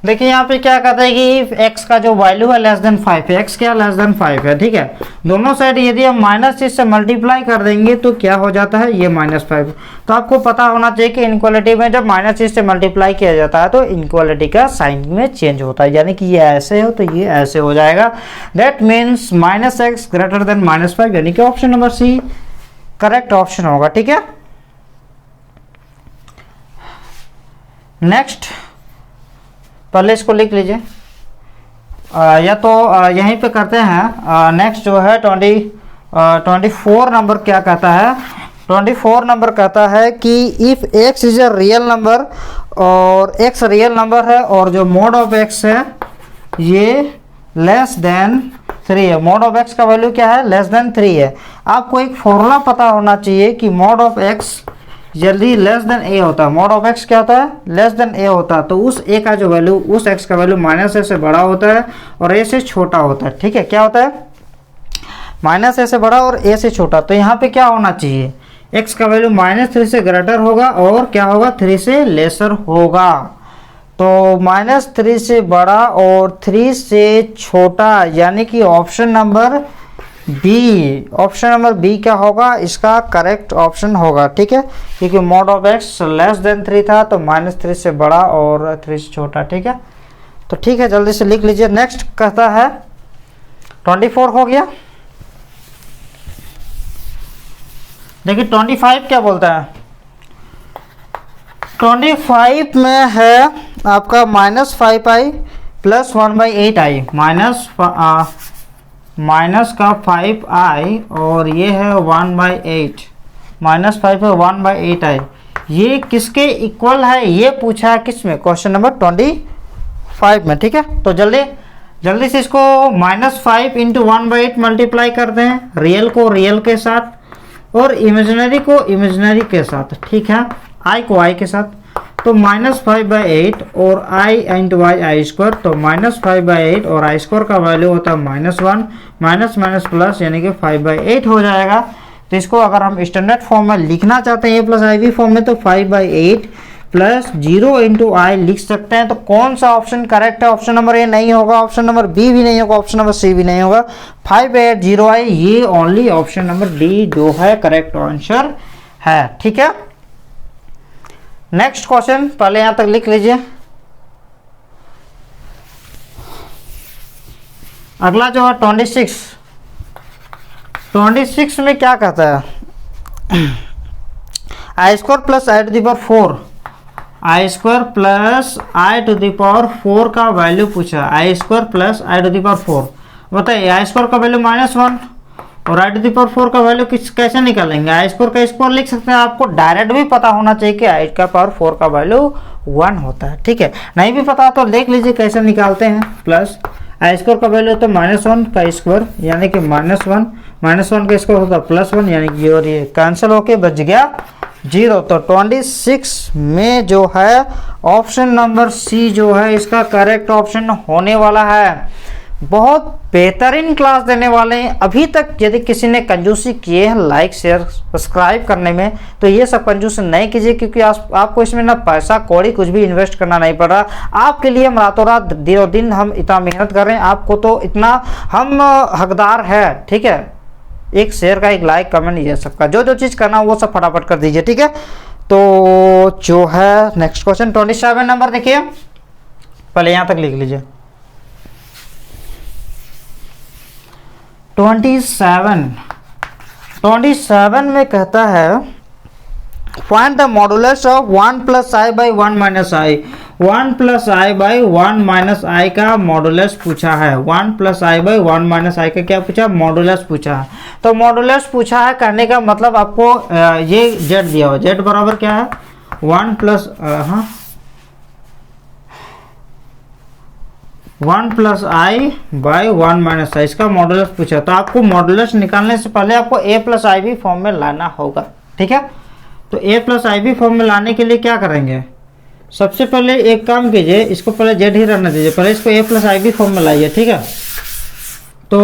देखिए यहाँ पे क्या कहता है कि x का जो वैल्यू है लेस देन 5 है, x क्या लेस देन 5 है। ठीक है, दोनों साइड यदि हम -6 से मल्टीप्लाई कर देंगे तो क्या हो जाता है ये -5। तो आपको पता होना चाहिए कि इनक्वालिटी में जब -6 से मल्टीप्लाई किया जाता है तो इनक्वालिटी का साइन में चेंज होता है, यानी कि ये ऐसे हो तो ये ऐसे हो जाएगा। That means -x greater than -5, यानी कि ऑप्शन नंबर सी करेक्ट ऑप्शन होगा। ठीक है, नेक्स्ट पहले इसको लिख लीजिए, या तो यहीं पे करते हैं। नेक्स्ट जो है 24 नंबर क्या कहता है? 24 नंबर कहता है कि if x is a real number और x रियल नंबर है और जो मोड ऑफ x है ये लेस देन 3 है। मोड ऑफ x का वैल्यू क्या है? लेस देन 3 है। आपको एक फॉर्मूला पता होना चाहिए कि मोड ऑफ x जल्दी लेस देन a होता है। मोड ऑफ x क्या होता है? लेस देन a होता है। तो उस a का जो वैल्यू, उस x का वैल्यू -a से बड़ा होता है और a से छोटा होता है। ठीक है, क्या होता है? माइनस ए से बड़ा और ए से छोटा, तो यहाँ पे क्या होना चाहिए, x का वैल्यू -3 से ग्रेटर होगा और क्या होगा 3 से लेसर होगा। तो -3 से बड़ा और 3 से छोटा, यानी कि ऑप्शन नंबर बी क्या होगा, इसका करेक्ट ऑप्शन होगा। ठीक है, क्योंकि mod of x less than 3 था, तो -3 से बड़ा और 3 से छोटा। ठीक है, तो ठीक है, जल्दी से लिख लीजिए। नेक्स्ट कहता है 24 हो गया। देखिए 25 क्या बोलता है, 25 में है आपका -5i प्लस 1/8i, माइनस का 5i और ये है 1/8, -5 है 1/8i, ये किसके इक्वल है ये पूछा है, किस में, क्वेश्चन नंबर 25 में। ठीक है, तो जल्दी से इसको -5 इंटू 1/8 मल्टीप्लाई करते हैं, रियल को रियल के साथ और इमेजिनरी को इमेजिनरी के साथ। ठीक है, i को i के साथ, तो -5/8 और i इंटू आई स्क्वायर, तो -5/8 और i स्क्वायर का वैल्यू होता है -1, माइनस प्लस यानी कि 5/8 हो जाएगा। तो इसको अगर हम स्टैंडर्ड फॉर्म में लिखना चाहते हैं a प्लस IV फॉर्म में, तो 5/8 प्लस 0 इंटू आई लिख सकते हैं। तो कौन सा ऑप्शन करेक्ट है, ऑप्शन नंबर ए नहीं होगा, ऑप्शन नंबर बी भी नहीं होगा, ऑप्शन नंबर सी भी नहीं होगा, 5/8 ये ओनली ऑप्शन नंबर डी जो है करेक्ट आंसर है। ठीक है, नेक्स्ट क्वेश्चन पहले यहां तक लिख लीजिए। अगला जो है 26 में क्या कहता है, i square plus i to the power 4, i square plus i to the power 4 का वैल्यू पूछा, i square plus i to the power 4। बताइए आई स्क्वायर का वैल्यू -1 और आई टू द पावर 4 का वैल्यू कैसे निकालेंगे, आई स्क्वायर का स्क्वायर लिख सकते हैं, आपको डायरेक्ट भी पता होना चाहिए कि आई का पावर 4 का वैल्यू 1 होता है। ठीक है, नहीं भी पता तो देख लीजिए कैसे निकालते हैं। प्लस आई स्क्वायर का वैल्यू होता है -1 का स्क्वायर यानी कि -1 का स्क्वायर होता है +1 यानी कि और ये कैंसिल होके बच गया 0। तो 26 में जो है ऑप्शन नंबर सी जो है इसका करेक्ट ऑप्शन होने वाला है। बहुत बेहतरीन क्लास देने वाले हैं। अभी तक यदि किसी ने कंजूसी किए हैं लाइक शेयर सब्सक्राइब करने में, तो ये सब कंजूसी नहीं कीजिए, क्योंकि आपको इसमें ना पैसा कौड़ी कुछ भी इन्वेस्ट करना नहीं पड़ रहा। आपके लिए हम रातों रात दिनों दिन हम इतना मेहनत कर रहे हैं, आपको तो इतना हम हकदार है। ठीक है, एक शेयर का, एक लाइक, कमेंट, ये सबका जो चीज़ करना वो सब फटाफट कर दीजिए। ठीक है, तो जो है नेक्स्ट क्वेश्चन 27 नंबर देखिए, पहले यहाँ तक लिख लीजिए। 27 में कहता है find the modulus of 1 + i / 1 - i। 1 + i / 1 - i का मॉडुलस पूछा है। 1 + i / 1 - i का क्या पूछा, मॉडुलस पूछा है। तो मॉडुलस पूछा है कहने का मतलब आपको ये z दिया हुआ, z बराबर क्या है 1 + 1 + i / 1 - i, इसका मॉडुलस पूछा। तो आपको मॉडुलस निकालने से पहले आपको a + ib फॉर्म में लाना होगा। ठीक है, तो a + ib फॉर्म में लाने के लिए क्या करेंगे, सबसे पहले एक काम कीजिए, इसको पहले z ही रहने दीजिए, पहले इसको a + ib फॉर्म में लाइए। ठीक है, तो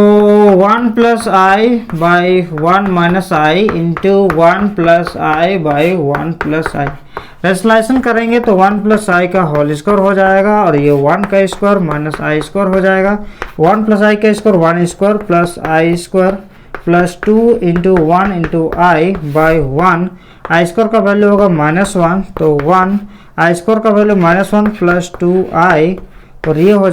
1 + i / 1 - i into 1 + i / 1 + i rationalisation करेंगे तो 1 + i का होल स्क्वायर हो जाएगा और ये 1 का स्क्वायर - i स्क्वायर हो जाएगा। 1 + i का square 1 square plus i square plus 2 into 1 into i / 1, i square का वैल्यू होगा -1, तो 1, i स्क्वायर का वैल्यू -1 प्लस 2i और ये हो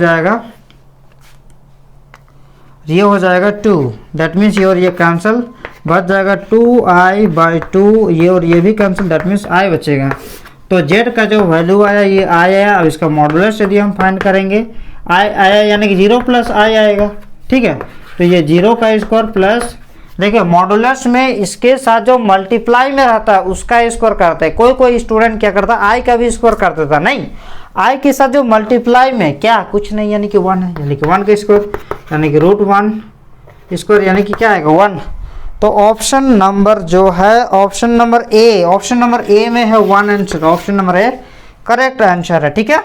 जाएगा 2। दैट मीन्स ये और ये कैंसिल, बच जाएगा 2i / 2, ये और ये भी कैंसिल, दैट मीन्स i बचेगा। तो z का जो वैल्यू आया ये i आया। अब इसका मॉडुलस यदि हम फाइंड करेंगे, i आया यानी कि 0 + i आएगा। ठीक है, तो ये 0 का स्क्वायर प्लस, देखिए मॉडुलस में इसके साथ जो मल्टीप्लाई में रहता है उसका स्क्वायर करता है। कोई स्टूडेंट क्या करता है, i का भी स्क्वायर कर देता, नहीं, i के साथ जो मल्टीप्लाई में क्या कुछ नहीं यानी कि 1 है, यानी कि 1 का स्क्वायर यानी कि √1 स्क्वायर यानी कि क्या आएगा 1। तो ऑप्शन नंबर जो है ऑप्शन नंबर ए में है 1 answer, option number A correct answer है। ठीक है,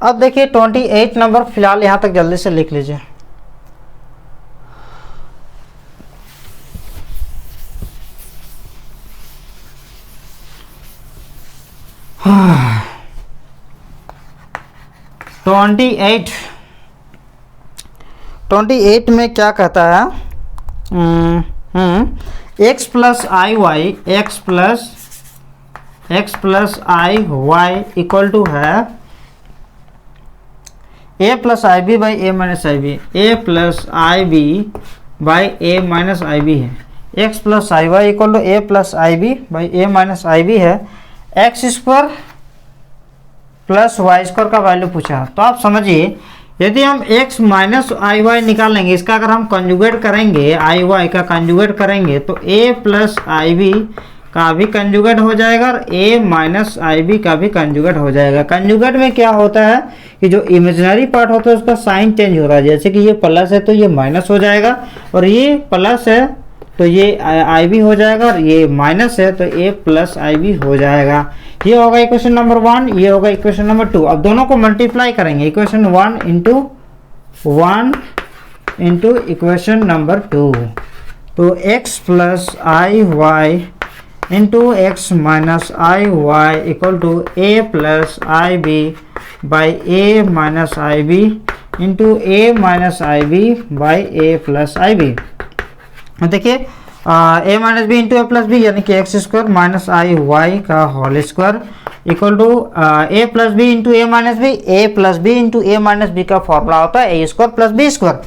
अब देखिए 28 नंबर फिलहाल यहाँ तक जल्दी से लिख लीजिए। 28 में क्या कहता है, x plus I y, x plus I Y equal to है a plus I B by A minus I b, A plus I B by A minus I b है। X plus I Y equal to A plus I B by A minus I b है। X square plus Y square का value पूछा, तो आप समझिए यदि हम x minus I Y निकालेंगे, इसका अगर हम कंजुगेट करेंगे, आई वाई का कंजुगेट करेंगे तो a प्लस आई बी का भी कंजुगेट हो जाएगा और a माइनस आई बी का भी कंजुगेट हो जाएगा। कंजुगेट में क्या होता है कि जो इमेजिनरी पार्ट होता है उसका साइन चेंज हो रहा है, जैसे कि ये प्लस है तो ये माइनस हो जाएगा, और ये प्लस है तो ये आई बी हो जाएगा, और ये माइनस है तो a प्लस आई बी हो जाएगा। ये होगा इक्वेशन नंबर 1, ये होगा इक्वेशन नंबर 2। अब दोनों को मल्टीप्लाई करेंगे, इक्वेशन 1 इंटू इक्वेशन नंबर 2, तो x plus I Y into X minus I Y equal to A plus I B by A minus I B into A minus I B by A plus I B. देखिए A minus B into A plus B यानी कि X square minus I Y का whole square equal to A plus B into A minus B, A plus B into A minus B का formula होता है a square plus b square,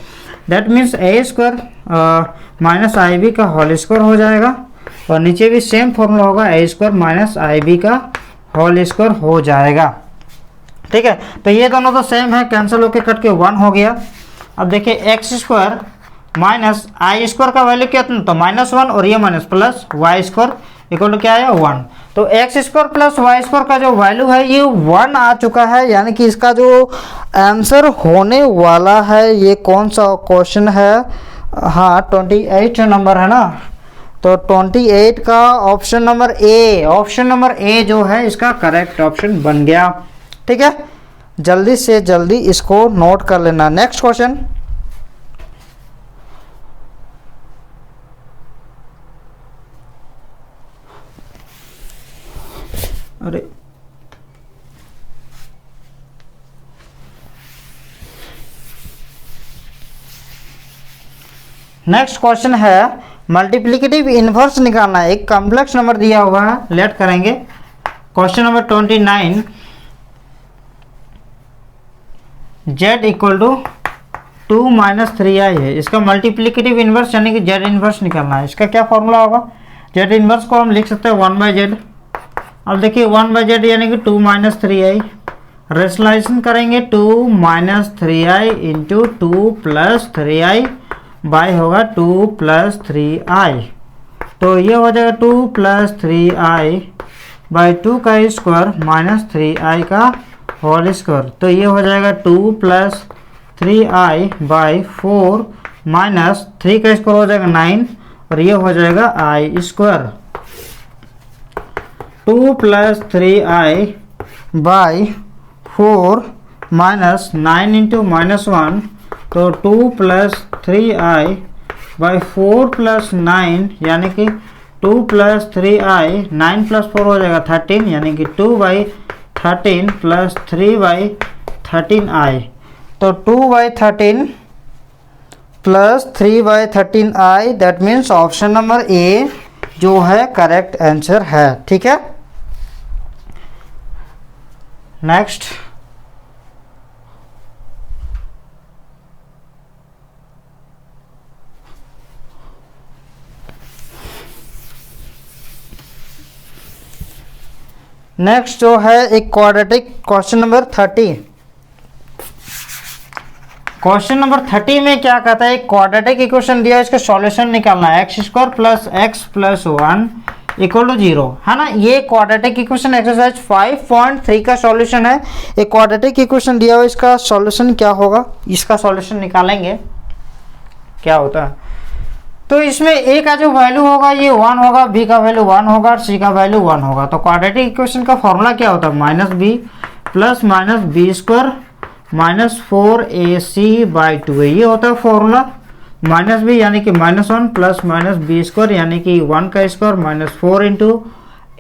that means a square minus I b का whole square हो जाएगा, और नीचे भी same formula होगा a square minus I b का होल स्क्वायर हो जाएगा। ठीक है, तो ये दोनों तो सेम है, कैंसिल होकर कट के 1 हो गया। अब देखिए X square minus I square का वैल्यू क्या था, तो -1, और ये minus plus Y square equal to क्या आया 1, तो X square plus Y square का जो वैल्यू है ये 1 आ चुका है, यानी कि इसका जो आंसर होने वाला है ये कौन सा क्वेश्चन है, हाँ 28 नंबर है ना, तो 28 का ऑप्शन नंबर ए जो है इसका करेक्ट ऑप्शन बन गया। ठीक है, जल्दी से जल्दी इसको नोट कर लेना। नेक्स्ट क्वेश्चन, अरे नेक्स्ट क्वेश्चन है मल्टीप्लिकेटिव इनवर्स निकालना है। एक कॉम्प्लेक्स नंबर दिया हुआ है, लेट करेंगे। Question number 29, z equal to 2 minus 3i है, इसका मल्टीप्लिकेटिव इनवर्स यानी कि z इनवर्स निकालना है। इसका क्या फॉर्मूला होगा, z इनवर्स को हम लिख सकते हैं 1/z। अब देखिए 1/z यानी कि 2 माइनस 3i, रेशनलाइजेशन करेंगे 2 minus 3i into 2 plus 3i bye होगा 2 प्लस 3i, तो ये हो जाएगा 2 प्लस 3i बाई 2 का स्क्वायर माइनस 3i का होल स्क्वायर, तो ये हो जाएगा 2 प्लस 3i बाई 4 माइनस 3 का स्क्वायर हो जाएगा 9, और ये हो जाएगा i square. 2 plus 3i by 4 minus 9 into -1, तो 2 प्लस 3i बाई 4 प्लस 9 यानी कि 2 प्लस 3i, 9 प्लस 4 हो जाएगा 13 यानी कि 2/13 प्लस 3/13i, तो 2/13 plus 3/13i, that means option number A जो है करेक्ट आंसर है। ठीक है, नेक्स्ट जो है एक quadratic question number 30। Question number 30 में क्या कहता है, एक क्वाड्रेटिक इक्वेशन दिया है, इसका सॉल्यूशन निकालना है। X square plus X plus 1 equal to 0 है ना। ये क्वाड्रेटिक इक्वेशन एक्सरसाइज 5.3 का सॉल्यूशन है। एक क्वाड्रेटिक इक्वेशन दिया हुआ, इसका सॉल्यूशन क्या होगा, इसका सॉल्यूशन निकालेंगे क्या होता है। तो इसमें ए का जो वैल्यू होगा ये 1 होगा, बी का वैल्यू 1 होगा और सी का वैल्यू 1 होगा। तो क्वाड्रेटिक इक्वेशन का फॉर्मूला क्या होता है, minus B plus minus B square minus 4ac by 2, ये होता है फॉर्मूला। माइनस बी यानी कि -1 प्लस माइनस बी स्क्वायर यानी कि 1 का square minus 4 into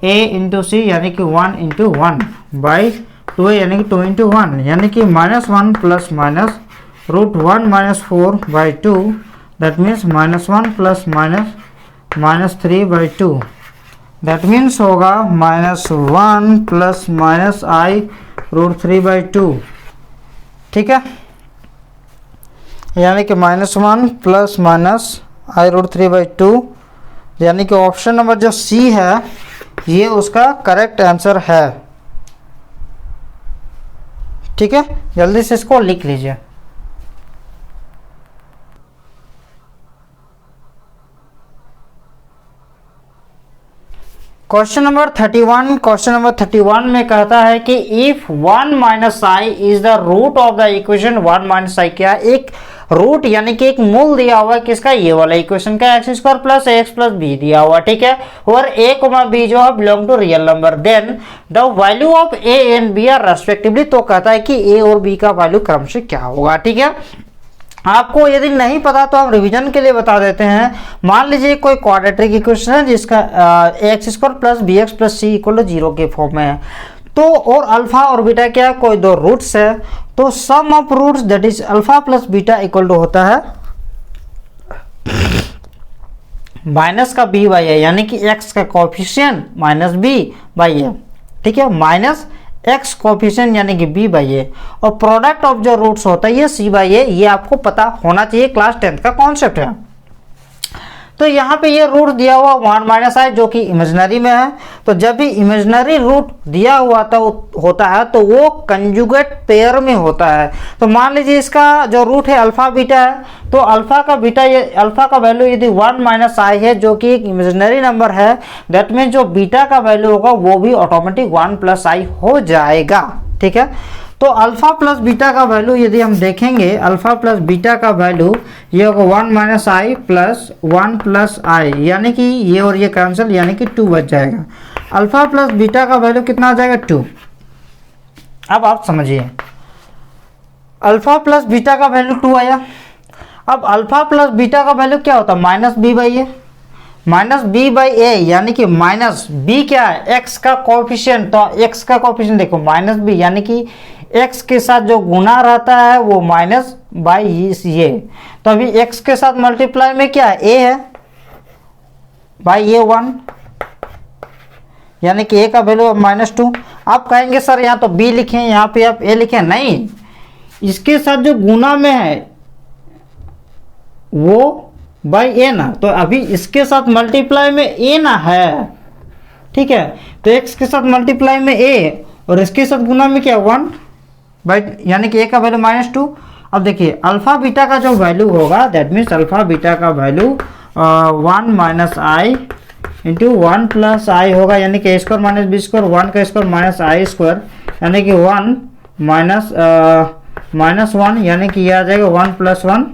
a into c यानी कि 1 इंटू 1 बाई 2a यानी कि 2 इंटू 1 यानी कि -1 plus minus √1 minus 4 by 2 that means -1 plus minus 3 by 2 that means होगा -1 प्लस माइनस i √3 बाई 2। ठीक है, यानी कि -1 प्लस माइनस i √3 बाई 2 यानी कि ऑप्शन नंबर जो सी है ये उसका करेक्ट आंसर है। ठीक है, जल्दी से इसको लिख लीजिए। क्वेश्चन नंबर 31 में कहता है कि if 1 minus i is the root of the equation 1 minus i, क्या एक रूट यानी कि एक मूल दिया हुआ है किसका, ये वाला इक्वेशन का x square plus X plus B दिया हुआ, ठीक है, और a कोमा बी जो है belong to real number, then the value of a and b are respectively. तो कहता है कि a और b का वैल्यू क्रम से क्या होगा। ठीक है, आपको यदि नहीं पता तो हम रिवीजन के लिए बता देते हैं। मान लीजिए कोई क्वाड्रेटिक इक्वेशन है जिसका X square plus B X plus C equal to 0 के फॉर्म में है, तो और अल्फा और बीटा क्या है, कोई दो रूट्स है, तो sum of roots that is alpha plus beta equal to होता है माइनस का बी बाई ए, यानी कि एक्स का कोएफिशिएंट माइनस बी बाई ए। ठीक है, माइनस एक्स कोएफिशिएंट यानी कि बी बाई ए, और प्रोडक्ट ऑफ जो रूट्स होता है ये सी बाई ए। ये आपको पता होना चाहिए, क्लास 10th का कॉन्सेप्ट है। तो यहाँ पे ये रूट दिया हुआ 1 माइनस आई जो कि इमेजिनरी में है, तो जब भी इमेजिनरी रूट दिया हुआ होता है तो वो कंजुगेट पेयर में होता है। तो मान लीजिए इसका जो रूट है अल्फा बीटा है, तो अल्फा का बीटा ये अल्फा का वैल्यू यदि 1 माइनस आई है जो कि एक इमेजिनरी नंबर है, दैट मीन जो बीटा का वैल्यू होगा वो भी ऑटोमेटिक 1 प्लस आई हो जाएगा। ठीक है, तो अल्फा प्लस बीटा का वैल्यू यदि हम देखेंगे, अल्फा प्लस बीटा का वैल्यू ये होगा 1 माइनस आई प्लस 1 प्लस आई, यानी कि ये और ये कैंसिल यानी कि 2 बच जाएगा। अल्फा प्लस बीटा का वैल्यू कितना आ जाएगा 2। अब आप समझिए, अल्फा प्लस बीटा का वैल्यू 2 आया। अब अल्फा प्लस बीटा का वैल्यू क्या होता है, minus b by A, minus b by a, यानी कि माइनस बी क्या है, एक्स का कोएफिशिएंट, तो एक्स का कोएफिशिएंट देखो माइनस बी, यानी कि एक्स के साथ जो गुना रहता है वो माइनस बाई ये, तो अभी एक्स के साथ मल्टीप्लाई में क्या है, ए है बाई ए 1, यानी कि ए का वैल्यू -2। आप कहेंगे सर यहाँ तो बी लिखे यहाँ पे आप ए लिखे, नहीं, इसके साथ जो गुना में है वो बाई ए ना, तो अभी इसके साथ मल्टीप्लाई में ए ना है। ठीक है, तो एक्स के साथ मल्टीप्लाई में ए और इसके साथ गुना में क्या 1 बाई, यानी कि ए का वैल्यू -2। अब देखिए अल्फा बीटा का जो वैल्यू होगा दैट मीन्स अल्फा बीटा का वैल्यू 1 माइनस आई इंटू 1 प्लस आई होगा, यानी कि ए स्क्वायर माइनस बी स्क्वायर, 1 का स्क्वायर माइनस आई स्क्वायर, यानी कि 1 माइनस 1, यानी कि ये आ जाएगा 1 प्लस 1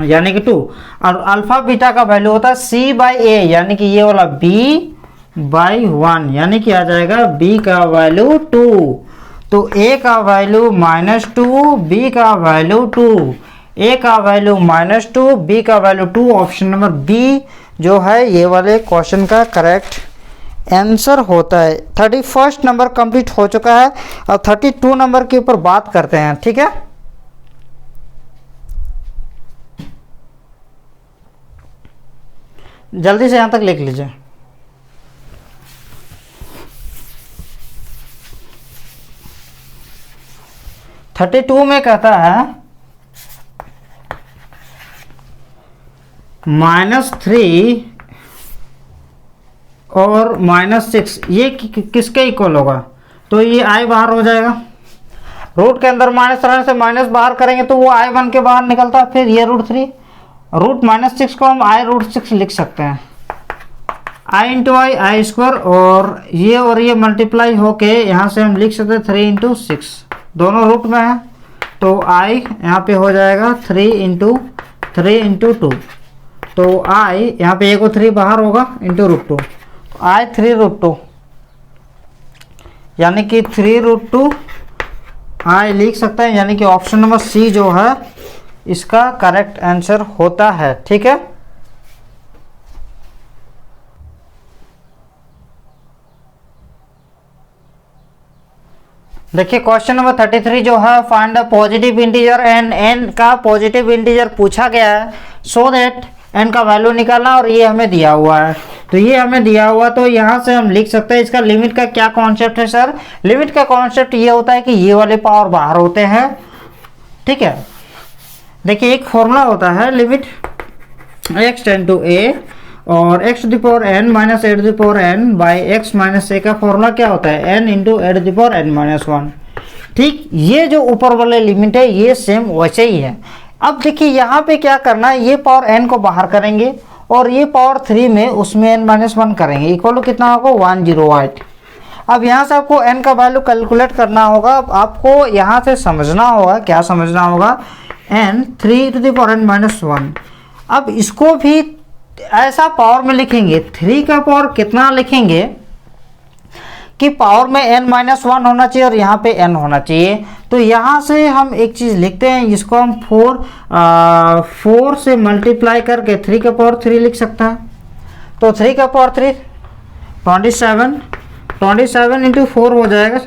यानी कि 2। और अल्फा बीटा का वैल्यू होता है सी बाई ए, यानी कि ये वाला बी बाई 1, यानी कि आ जाएगा b का वैल्यू 2। तो a का वैल्यू -2, b का वैल्यू 2, a का वैल्यू -2, b का वैल्यू 2। ऑप्शन नंबर बी जो है ये वाले क्वेश्चन का करेक्ट आंसर होता है। 31 नंबर कंप्लीट हो चुका है, और 32 नंबर के ऊपर बात करते हैं। ठीक है, जल्दी से यहां तक लिख लीजिए। -32 में कहता है -3 और -6 ये किसके इक्वल होगा, तो ये आई बाहर हो जाएगा। रूट के अंदर माइनस रहने से माइनस बाहर करेंगे तो वो आई बन के बाहर निकलता है, फिर ये √3, रूट -6 को हम आई √6 लिख सकते हैं, आई इंटू आई स्क्वायर, और ये मल्टीप्लाई होके यहाँ से हम लिख सकते हैं 3 इंटू 6, दोनों रूट में है, तो आई यहाँ पे हो जाएगा 3 इंटू 2, तो आई यहाँ पे एक 3 बाहर होगा इंटू √2, आई 3√2, यानी कि 3√2 आई लिख सकते हैं, यानी कि ऑप्शन नंबर सी जो है इसका करेक्ट आंसर होता है। ठीक है, देखिए क्वेश्चन नंबर 33 जो है, find the positive integer and N का पॉजिटिव इंटीजर पूछा गया है, सो दैट एन का वैल्यू निकालना, और ये हमें दिया हुआ है। तो ये हमें दिया हुआ, तो यहाँ से हम लिख सकते हैं इसका लिमिट का क्या कॉन्सेप्ट है सर। लिमिट का कॉन्सेप्ट ये होता है कि ये वाले पावर बाहर होते हैं, ठीक है। देखिए एक फॉर्मूला होता है limit x tend to a और x to the power n minus a to the power n by x minus a का फॉर्मूला क्या होता है, n into a to the power n minus 1। ठीक, ये जो ऊपर वाले लिमिट है ये सेम वैसे ही है। अब देखिए यहाँ पे क्या करना है, ये पावर n को बाहर करेंगे और ये पावर 3 में उसमें n माइनस 1 करेंगे, इक्वल टू कितना होगा 108। अब यहाँ से आपको n का वैल्यू कैलकुलेट करना होगा। अब आपको यहाँ से समझना होगा, क्या समझना होगा, n 3 to the power n minus 1। अब इसको भी ऐसा पावर में लिखेंगे, 3 का पावर कितना लिखेंगे कि पावर में n माइनस 1 होना चाहिए और यहाँ पे n होना चाहिए। तो यहाँ से हम एक चीज़ लिखते हैं, जिसको हम 4 से मल्टीप्लाई करके 3 का पावर 3 लिख सकते हैं। तो 3 का पावर 3 27 इंटू 4 हो जाएगा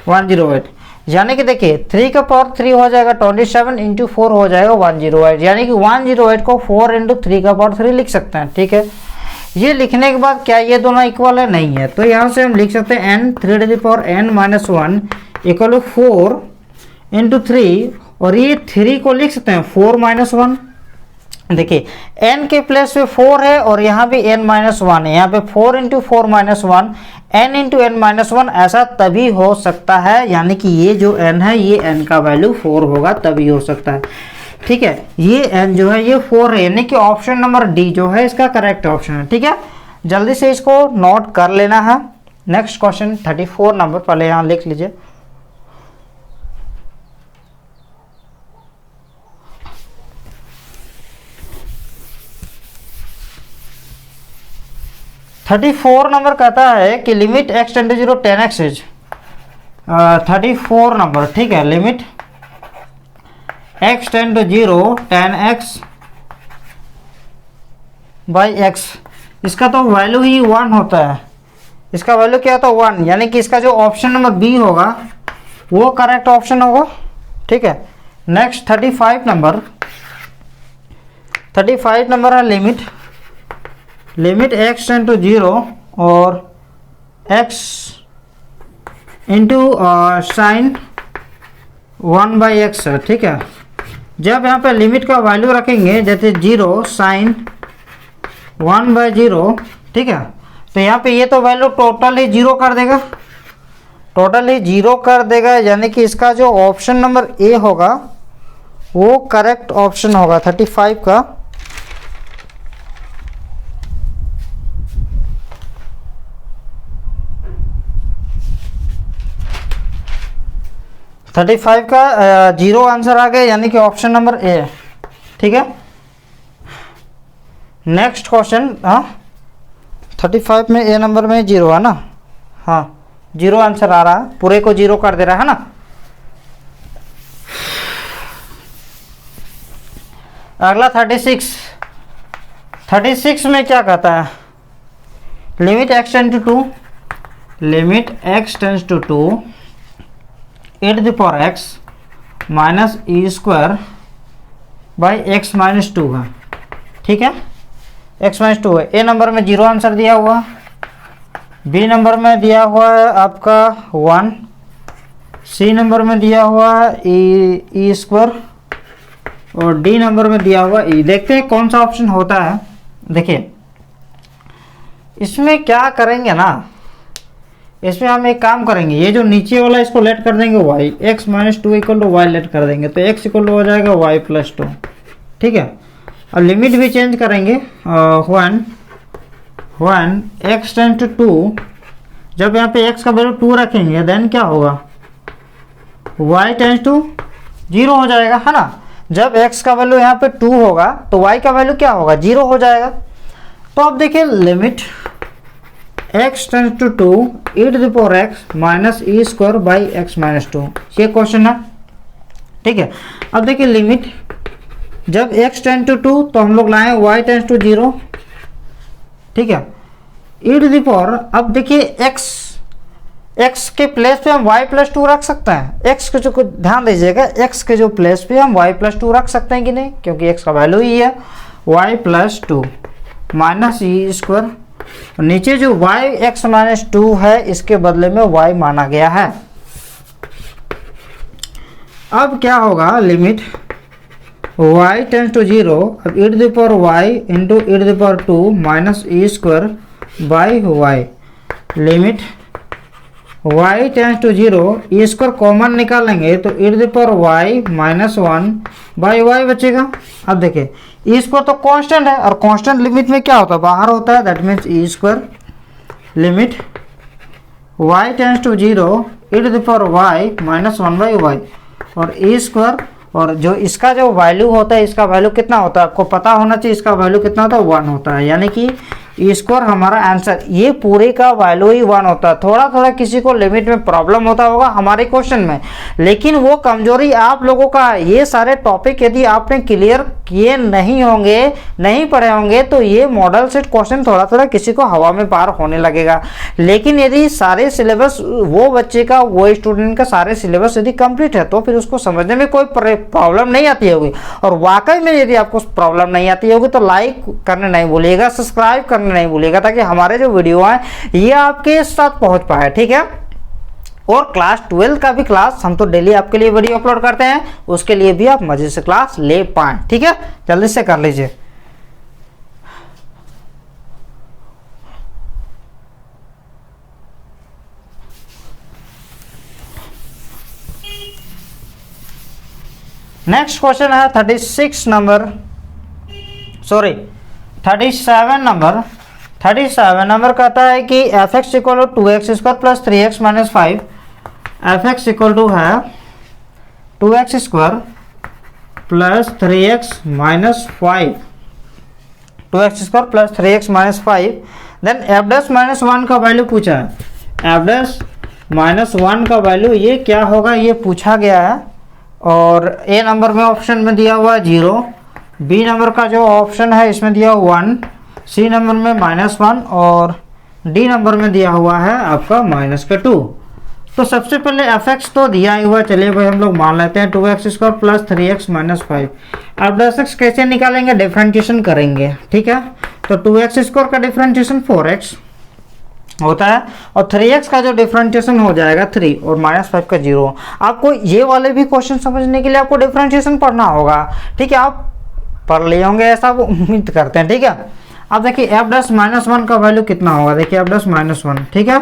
108। यानी कि देखिए 3 का पावर 3 हो जाएगा 27 इंटू 4 हो जाएगा 108, यानी कि 108 को 4 इंटू 3 का पावर 3 लिख सकते हैं, ठीक है। ये लिखने के बाद क्या ये दोनों इक्वल है, नहीं है, तो यहाँ से हम लिख सकते हैं n 3 to the power n minus 1 equal to 4 into 3, और ये 3 को लिख सकते हैं 4 माइनस 1। देखिए n के प्लेस पे 4 है और यहाँ पे n माइनस 1 है, यहाँ पे 4 into 4 minus 1 n into n minus 1 ऐसा तभी हो सकता है, यानी कि ये जो n है ये n का वैल्यू 4 होगा तभी हो सकता है, ठीक है। ये n जो है ये 4 है, यानी कि ऑप्शन नंबर डी जो है इसका करेक्ट ऑप्शन है, ठीक है। जल्दी से इसको नोट कर लेना है। नेक्स्ट क्वेश्चन 34 नंबर, पहले यहाँ लिख लीजिए। थर्टी 34 नंबर कहता है कि limit x tend to 0 10x is 34 number, ठीक है। Limit x tend to 0 10x by x, इसका तो वैल्यू ही 1 होता है, इसका वैल्यू क्या होता है 1, यानी कि इसका जो ऑप्शन नंबर बी होगा वो करेक्ट ऑप्शन होगा, ठीक है। नेक्स्ट 35 नंबर, 35 नंबर है लिमिट x टेंड टू 0 और x into sine 1 by x है, ठीक है। जब यहाँ पे लिमिट का वैल्यू रखेंगे जैसे 0 साइन 1 बाई 0, ठीक है, तो यहाँ पे ये तो वैल्यू टोटल ही 0 कर देगा, यानी कि इसका जो ऑप्शन नंबर ए होगा वो करेक्ट ऑप्शन होगा 35 का। 35 का 0 आंसर आ गया, यानी कि ऑप्शन नंबर ए, ठीक है। नेक्स्ट क्वेश्चन, हाँ 35 में ए नंबर में 0 है ना, हाँ 0 आंसर आ रहा है, पूरे को 0 कर दे रहा है ना। अगला 36 में क्या कहता है, limit x tend to 2 e to the power x minus E square by x minus 2 है, ठीक है। x माइनस 2 है, ए नंबर में 0 आंसर दिया हुआ, बी नंबर में दिया हुआ है आपका 1, सी नंबर में दिया हुआ है ई स्क्वायर और डी नंबर में दिया हुआ ई। देखते हैं कौन सा ऑप्शन होता है। देखिए इसमें क्या करेंगे ना, इसमें हम एक काम करेंगे, ये जो नीचे वाला इसको लेट कर देंगे y, x minus 2 equal to Y let कर देंगे, तो x इक्वल टू हो जाएगा y प्लस 2, ठीक है। और लिमिट भी चेंज करेंगे, वन x टेंड टू 2, जब यहाँ पे x का वैल्यू 2 रखेंगे देन क्या होगा, y टेंड टू 0 हो जाएगा, है ना। जब x का वैल्यू यहाँ पे 2 होगा तो y का वैल्यू क्या होगा, 0 हो जाएगा। तो अब देखिए limit x tend to 2 e to the power x minus E square by x minus 2, ये क्वेश्चन है, ठीक है। अब देखिए लिमिट जब x टेंड टू 2 तो हम लोग लाए y टेंड टू 0, ठीक है, e टू द पावर, अब देखिए x के प्लेस पे हम y प्लस टू रख सकते हैं। x के जो कुछ ध्यान दीजिएगा, x के जो प्लेस पे हम y प्लस टू रख सकते हैं कि नहीं, क्योंकि x का वैल्यू ही है y plus two minus E square. नीचे जो y x माइनस टू है इसके बदले में y माना गया है। अब क्या होगा, लिमिट y टेंस टू 0, अब e to the power y into e to the power 2 minus E square by y। Limit y tends to 0, e square common निकालेंगे तो e to the power y minus 1 by y बचेगा। अब देखिए E square तो constant है और constant limit में क्या होता है, बाहर होता है, that means e square. Limit y tends to 0, e to the power y minus 1 by y और ई स्क्वायर, और जो इसका जो वैल्यू होता है, इसका वैल्यू कितना होता है आपको पता होना चाहिए, इसका वैल्यू कितना होता है 1 होता है, यानी कि ई स्क्वायर हमारा आंसर, ये पूरे का वैल्यू ही 1 होता है। थोड़ा थोड़ा किसी को लिमिट में प्रॉब्लम होता होगा हमारे क्वेश्चन में, लेकिन वो कमजोरी आप लोगों का है। ये सारे टॉपिक यदि आपने क्लियर किए नहीं होंगे, नहीं पढ़े होंगे, तो ये मॉडल सेट क्वेश्चन थोड़ा थोड़ा किसी को हवा में पार होने लगेगा। लेकिन यदि सारे सिलेबस वो बच्चे का, वो स्टूडेंट का सारे सिलेबस यदि कंप्लीट है तो फिर उसको समझने में कोई प्रॉब्लम नहीं आती होगी। और वाकई में यदि आपको प्रॉब्लम नहीं आती होगी तो लाइक करने नहीं भूलिएगा, सब्सक्राइब करने नहीं भूलिएगा, ताकि हमारे जो वीडियो हैं ये आपके साथ पहुंच पाए, ठीक है। और क्लास 12 का भी क्लास हम तो डेली आपके लिए वीडियो अपलोड करते हैं, उसके लिए भी आप मजे से क्लास ले पाएं, ठीक है। जल्दी से कर लीजिए। नेक्स्ट क्वेश्चन है 37 नंबर कहता है कि f x equal to 2x square plus 3x minus 5। F x equal to है 2x square plus 3x minus 5, 2x square plus 3x minus 5। Then f dash minus 1 का वैल्यू पूछा है, F dash minus 1 का value ये क्या होगा ये पूछा गया है। और ए नंबर में ऑप्शन में दिया हुआ है 0, बी नंबर का जो ऑप्शन है इसमें दिया हुआ 1, सी नंबर में -1 और डी नंबर में दिया हुआ है आपका -2। तो सबसे पहले एफ एक्स तो दिया ही हुआ, चलिए भाई हम लोग मान लेते हैं 2x square plus 3x minus 5। अब x कैसे निकालेंगे, डिफरेंशिएशन करेंगे, ठीक है। तो 2x स्क्वायर का डिफरेंशिएशन 4x होता है और 3x का जो डिफरेंशिएशन हो जाएगा 3 और -5 का 0। आपको ये वाले भी क्वेश्चन समझने के लिए आपको डिफरेंशिएशन पढ़ना होगा, ठीक है। आप पढ़ लिए होंगे ऐसा उम्मीद करते हैं, ठीक है। अब देखिए एफ डैश -1 का वैल्यू कितना होगा, देखिए एफ डैश -1, ठीक है।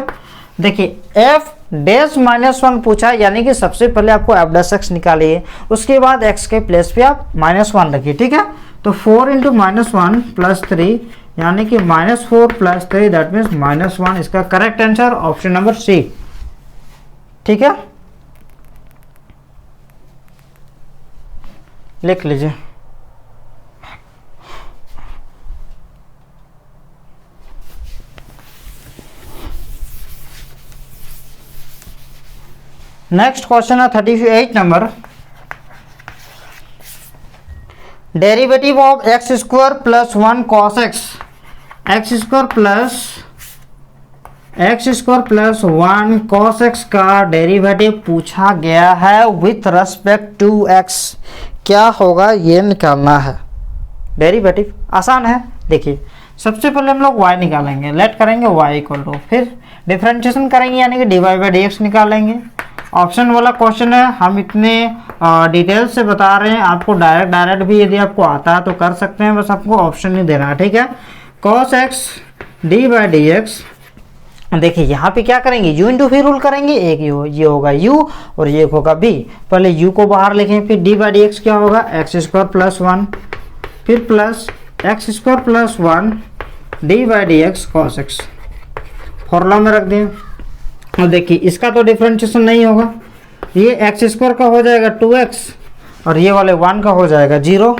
देखिए एफ डैश -1 पूछा, यानी कि सबसे पहले आपको एफ डैश एक्स निकालिए, उसके बाद एक्स के प्लेस पे आप -1 रखिए, ठीक है। तो 4 इंटू -1 प्लस 3, यानी कि -4 प्लस 3, दैट मीन्स -1। इसका correct answer option number c, ठीक है, लिख लीजिए। नेक्स्ट क्वेश्चन है 38 number, derivative of x square plus 1 cos x, x square plus 1 cos x का डेरिवेटिव पूछा गया है विथ रेस्पेक्ट टू एक्स। क्या होगा ये निकालना है। डेरिवेटिव आसान है, देखिए सबसे पहले हम लोग y निकालेंगे, लेट करेंगे y इक्वल टू, फिर डिफरेंशिएशन करेंगे यानी कि dy बाई dx निकालेंगे। ऑप्शन वाला क्वेश्चन है, हम इतने डिटेल से बता रहे हैं, आपको डायरेक्ट भी यदि आपको आता है तो कर सकते हैं, बस आपको ऑप्शन नहीं देना है, ठीक है। cos x d by d x, देखिए यहाँ पे क्या करेंगे, u इंटू भी रूल करेंगे, एक ये होगा u और ये होगा b। पहले u को बाहर लिखें, फिर d बाई डी एक्स क्या होगा, एक्स स्क्वायर प्लस 1, फिर plus x square plus 1 d by d x cos x, formula में रख दें। और देखिए इसका तो डिफरेंशिएशन नहीं होगा, ये एक्स स्क्वायर का हो जाएगा 2x और ये वाले 1 का हो जाएगा 0,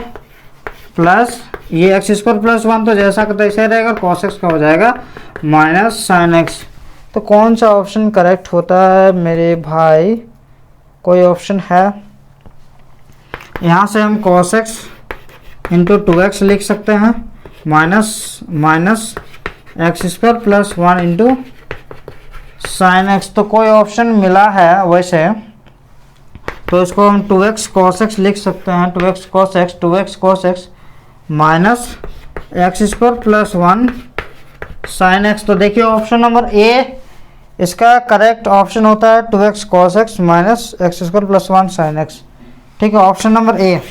प्लस ये एक्स स्क्वायर प्लस 1 तो जैसा का तैसा रहेगा, cos x का हो जाएगा माइनस साइन एक्स। तो कौन सा ऑप्शन करेक्ट होता है मेरे भाई, कोई ऑप्शन है? यहाँ से हम cos x इंटू 2x लिख सकते हैं, minus x square plus 1 into sine x, तो कोई ऑप्शन मिला है वैसे तो इसको हम 2x cos x लिख सकते हैं। 2x cos x minus x square plus 1 sine x. तो देखिए ऑप्शन नंबर ए इसका करेक्ट ऑप्शन होता है 2x cos x minus x square plus 1 sign x. ठीक है, ऑप्शन नंबर ए।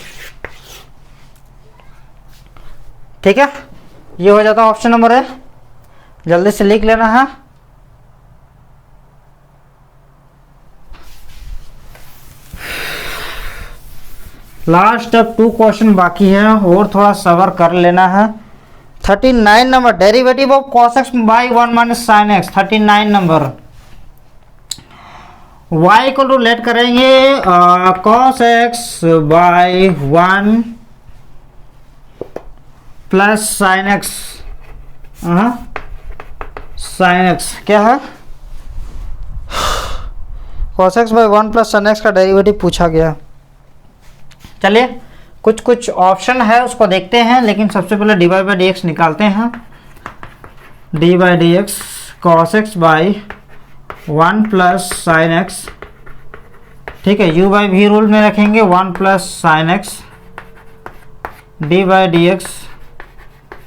ठीक है, ये हो जाता है ऑप्शन नंबर ए। जल्दी से लिख लेना है। लास्ट अब 2 क्वेश्चन बाकी है और थोड़ा सबर कर लेना है। 39 नंबर, derivative of cos x by 1 minus sine x. 39 नंबर, y इक्वल टू लेट करेंगे cos x by 1 plus sine x. Sine x क्या है? cos x by 1 plus sine x का डेरिवेटिव पूछा गया। चलिए कुछ ऑप्शन है उसको देखते हैं, लेकिन सबसे पहले डी बाई डी एक्स निकालते हैं। D by d x cos x by 1 plus sine x. ठीक है, यू बाई वी रूल में रखेंगे 1 plus sine x. D by d x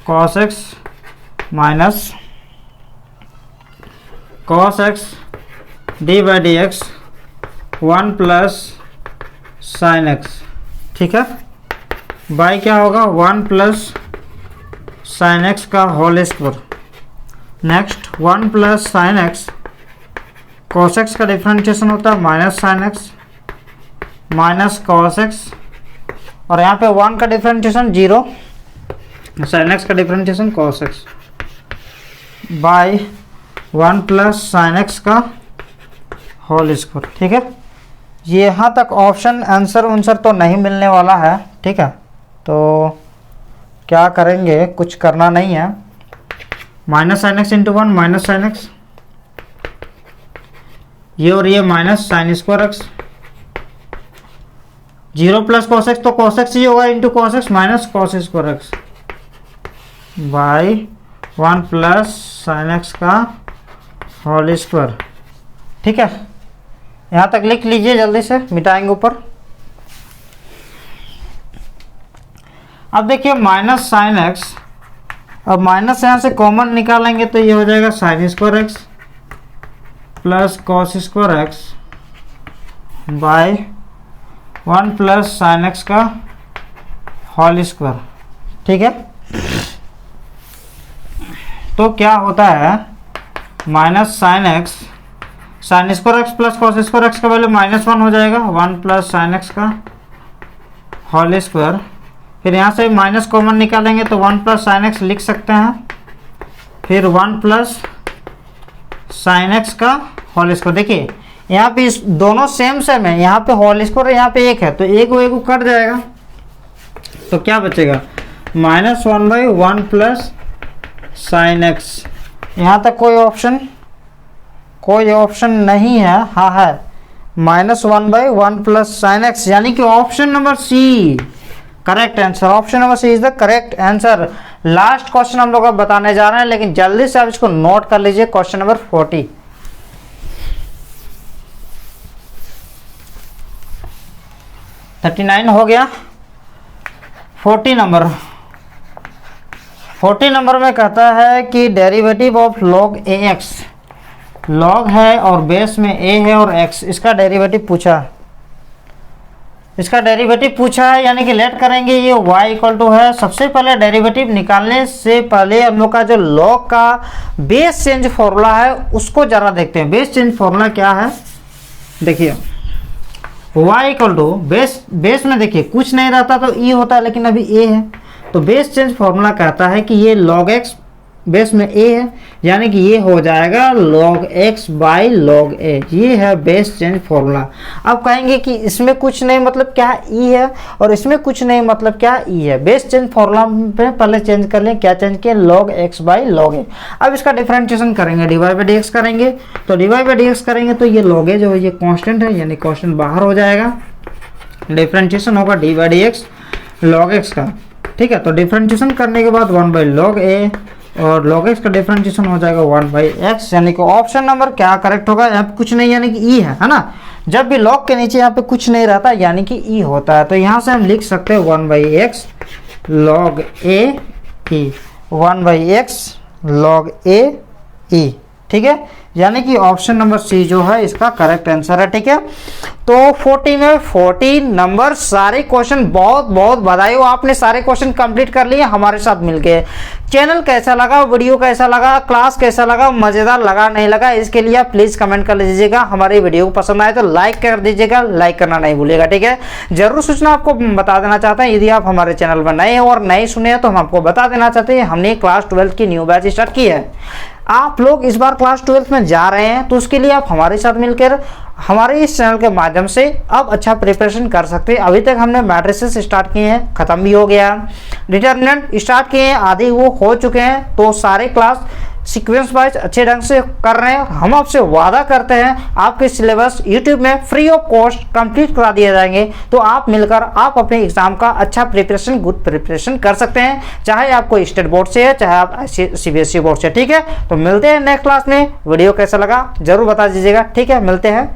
cos x minus cos x d by d x 1 plus sine x. ठीक है, by क्या होगा 1 plus sine x का whole square. Next 1 plus sine x cos x का differentiation होता है minus sine x minus cos x, और यहाँ पे 1 का डिफरेंशिएशन 0, साइन एक्स का differentiation cos x by 1 plus sine x का होल स्क्वायर। ठीक है, ये यहाँ तक ऑप्शन आंसर तो नहीं मिलने वाला है। ठीक है, तो क्या करेंगे, कुछ करना नहीं है। Minus sine x into 1 minus sine x, ये और ये minus sign square x. 0 plus cos x तो कॉस एक्स ही होगा into cos x minus cos square x by 1 plus sine x का होल स्क्वायर। ठीक है, यहाँ तक लिख लीजिए, जल्दी से मिटाएंगे ऊपर। अब देखिए माइनस साइन एक्स, अब माइनस यहाँ से कॉमन निकालेंगे तो ये हो जाएगा sine square x plus cos square x by 1 plus sine x का होल स्क्वायर। ठीक है, तो क्या होता है minus sine x sine square x plus cos square x का वैल्यू -1 हो जाएगा 1 प्लस साइन एक्स का होल स्क्वायर। फिर यहाँ से माइनस कॉमन निकालेंगे तो 1 प्लस साइन एक्स लिख सकते हैं, फिर 1 प्लस साइन एक्स का होल स्क्वायर। देखिए यहाँ पे इस दोनों सेम है, यहाँ पे होल स्क्वायर यहाँ पे 1 है तो एक वो कट जाएगा, तो क्या बचेगा -1 बाई 1 प्लस साइन एक्स। यहाँ तक कोई ऑप्शन नहीं है। हाँ है, -1 बाई 1 प्लस साइन एक्स, यानी कि option number C correct answer. Option number C is the correct answer. Last question हम लोग अब बताने जा रहे हैं, लेकिन जल्दी से आप इसको नोट कर लीजिए। Question number 40। हो गया। 40 नंबर में कहता है कि derivative of log ax, log है और बेस में a है और x, इसका डेरिवेटिव पूछा है, यानी कि लेट करेंगे ये y इक्वल टू है। सबसे पहले डेरिवेटिव निकालने से पहले हम लोग का जो लॉग का बेस चेंज फॉर्मूला है उसको जरा देखते हैं। बेस चेंज फॉर्मूला क्या है, देखिए y इक्वल टू बेस में देखिए कुछ नहीं रहता तो e होता है, लेकिन अभी a है तो बेस चेंज फॉर्मूला कहता है कि ये log x बेस में a है, यानी कि ये हो जाएगा log x by log a। ये है बेस चेंज फॉर्मूला। अब कहेंगे कि इसमें कुछ नहीं मतलब क्या e है और इसमें कुछ नहीं मतलब क्या e है। बेस चेंज फॉर्मूला पे पहले चेंज कर लें, क्या चेंज किया log x by log a। अब इसका डिफरेंशिएशन करेंगे, d y by d x करेंगे, तो d y by d x करेंगे तो ये log a जो है ये कॉन्स्टेंट है, यानी कॉन्स्टेंट बाहर हो जाएगा। डिफरेंशिएशन होगा D by d x log x का। ठीक है, तो डिफरेंशिएशन करने के बाद 1 बाई log a और log x का डिफरेंशिएशन हो जाएगा 1/x, यानी कि ऑप्शन नंबर क्या करेक्ट होगा, यहाँ पे कुछ नहीं यानी कि ई है ना। जब भी log के नीचे यहाँ पे कुछ नहीं रहता यानी कि ई होता है, तो यहाँ से हम लिख सकते हैं 1/x log a e, 1/x log a e, ठीक है, यानी कि ऑप्शन नंबर सी जो है इसका करेक्ट आंसर है। ठीक है, तो 40 में 40 नंबर, सारे क्वेश्चन, बहुत बहुत बधाई हो, आपने सारे क्वेश्चन कंप्लीट कर लिए हमारे साथ मिलके। चैनल कैसा लगा, वीडियो कैसा लगा, क्लास कैसा लगा, मजेदार लगा नहीं लगा, इसके लिए आप प्लीज कमेंट कर लीजिएगा। हमारी वीडियो को पसंद आए तो लाइक कर दीजिएगा, लाइक करना नहीं भूलिएगा। ठीक है, जरूर सूचना आपको बता देना चाहते हैं, यदि आप हमारे चैनल पर नए हैं और नहीं सुने हैं तो हम आपको बता देना चाहते हैं हमने क्लास 12 की न्यू बैच स्टार्ट की है। आप लोग इस बार क्लास 12 में जा रहे हैं तो उसके लिए आप हमारे साथ मिलकर हमारे इस चैनल के माध्यम से अब अच्छा प्रिपरेशन कर सकते हैं। अभी तक हमने मैट्रिसेस स्टार्ट किए हैं, खत्म भी हो गया, डिटर्मिनेंट स्टार्ट किए हैं, आधे वो हो चुके हैं, तो सारे क्लास सीक्वेंस वाइज अच्छे ढंग से कर रहे हैं। हम आपसे वादा करते हैं आपके सिलेबस यूट्यूब में फ्री ऑफ कॉस्ट कंप्लीट करा दिए जाएंगे, तो आप मिलकर आप अपने एग्जाम का अच्छा प्रिपरेशन, गुड प्रिपरेशन कर सकते हैं, चाहे आपको स्टेट बोर्ड से है चाहे आप CBSE बोर्ड से। ठीक है, तो मिलते हैं नेक्स्ट क्लास में। वीडियो कैसा लगा जरूर बता दीजिएगा। ठीक है, मिलते हैं।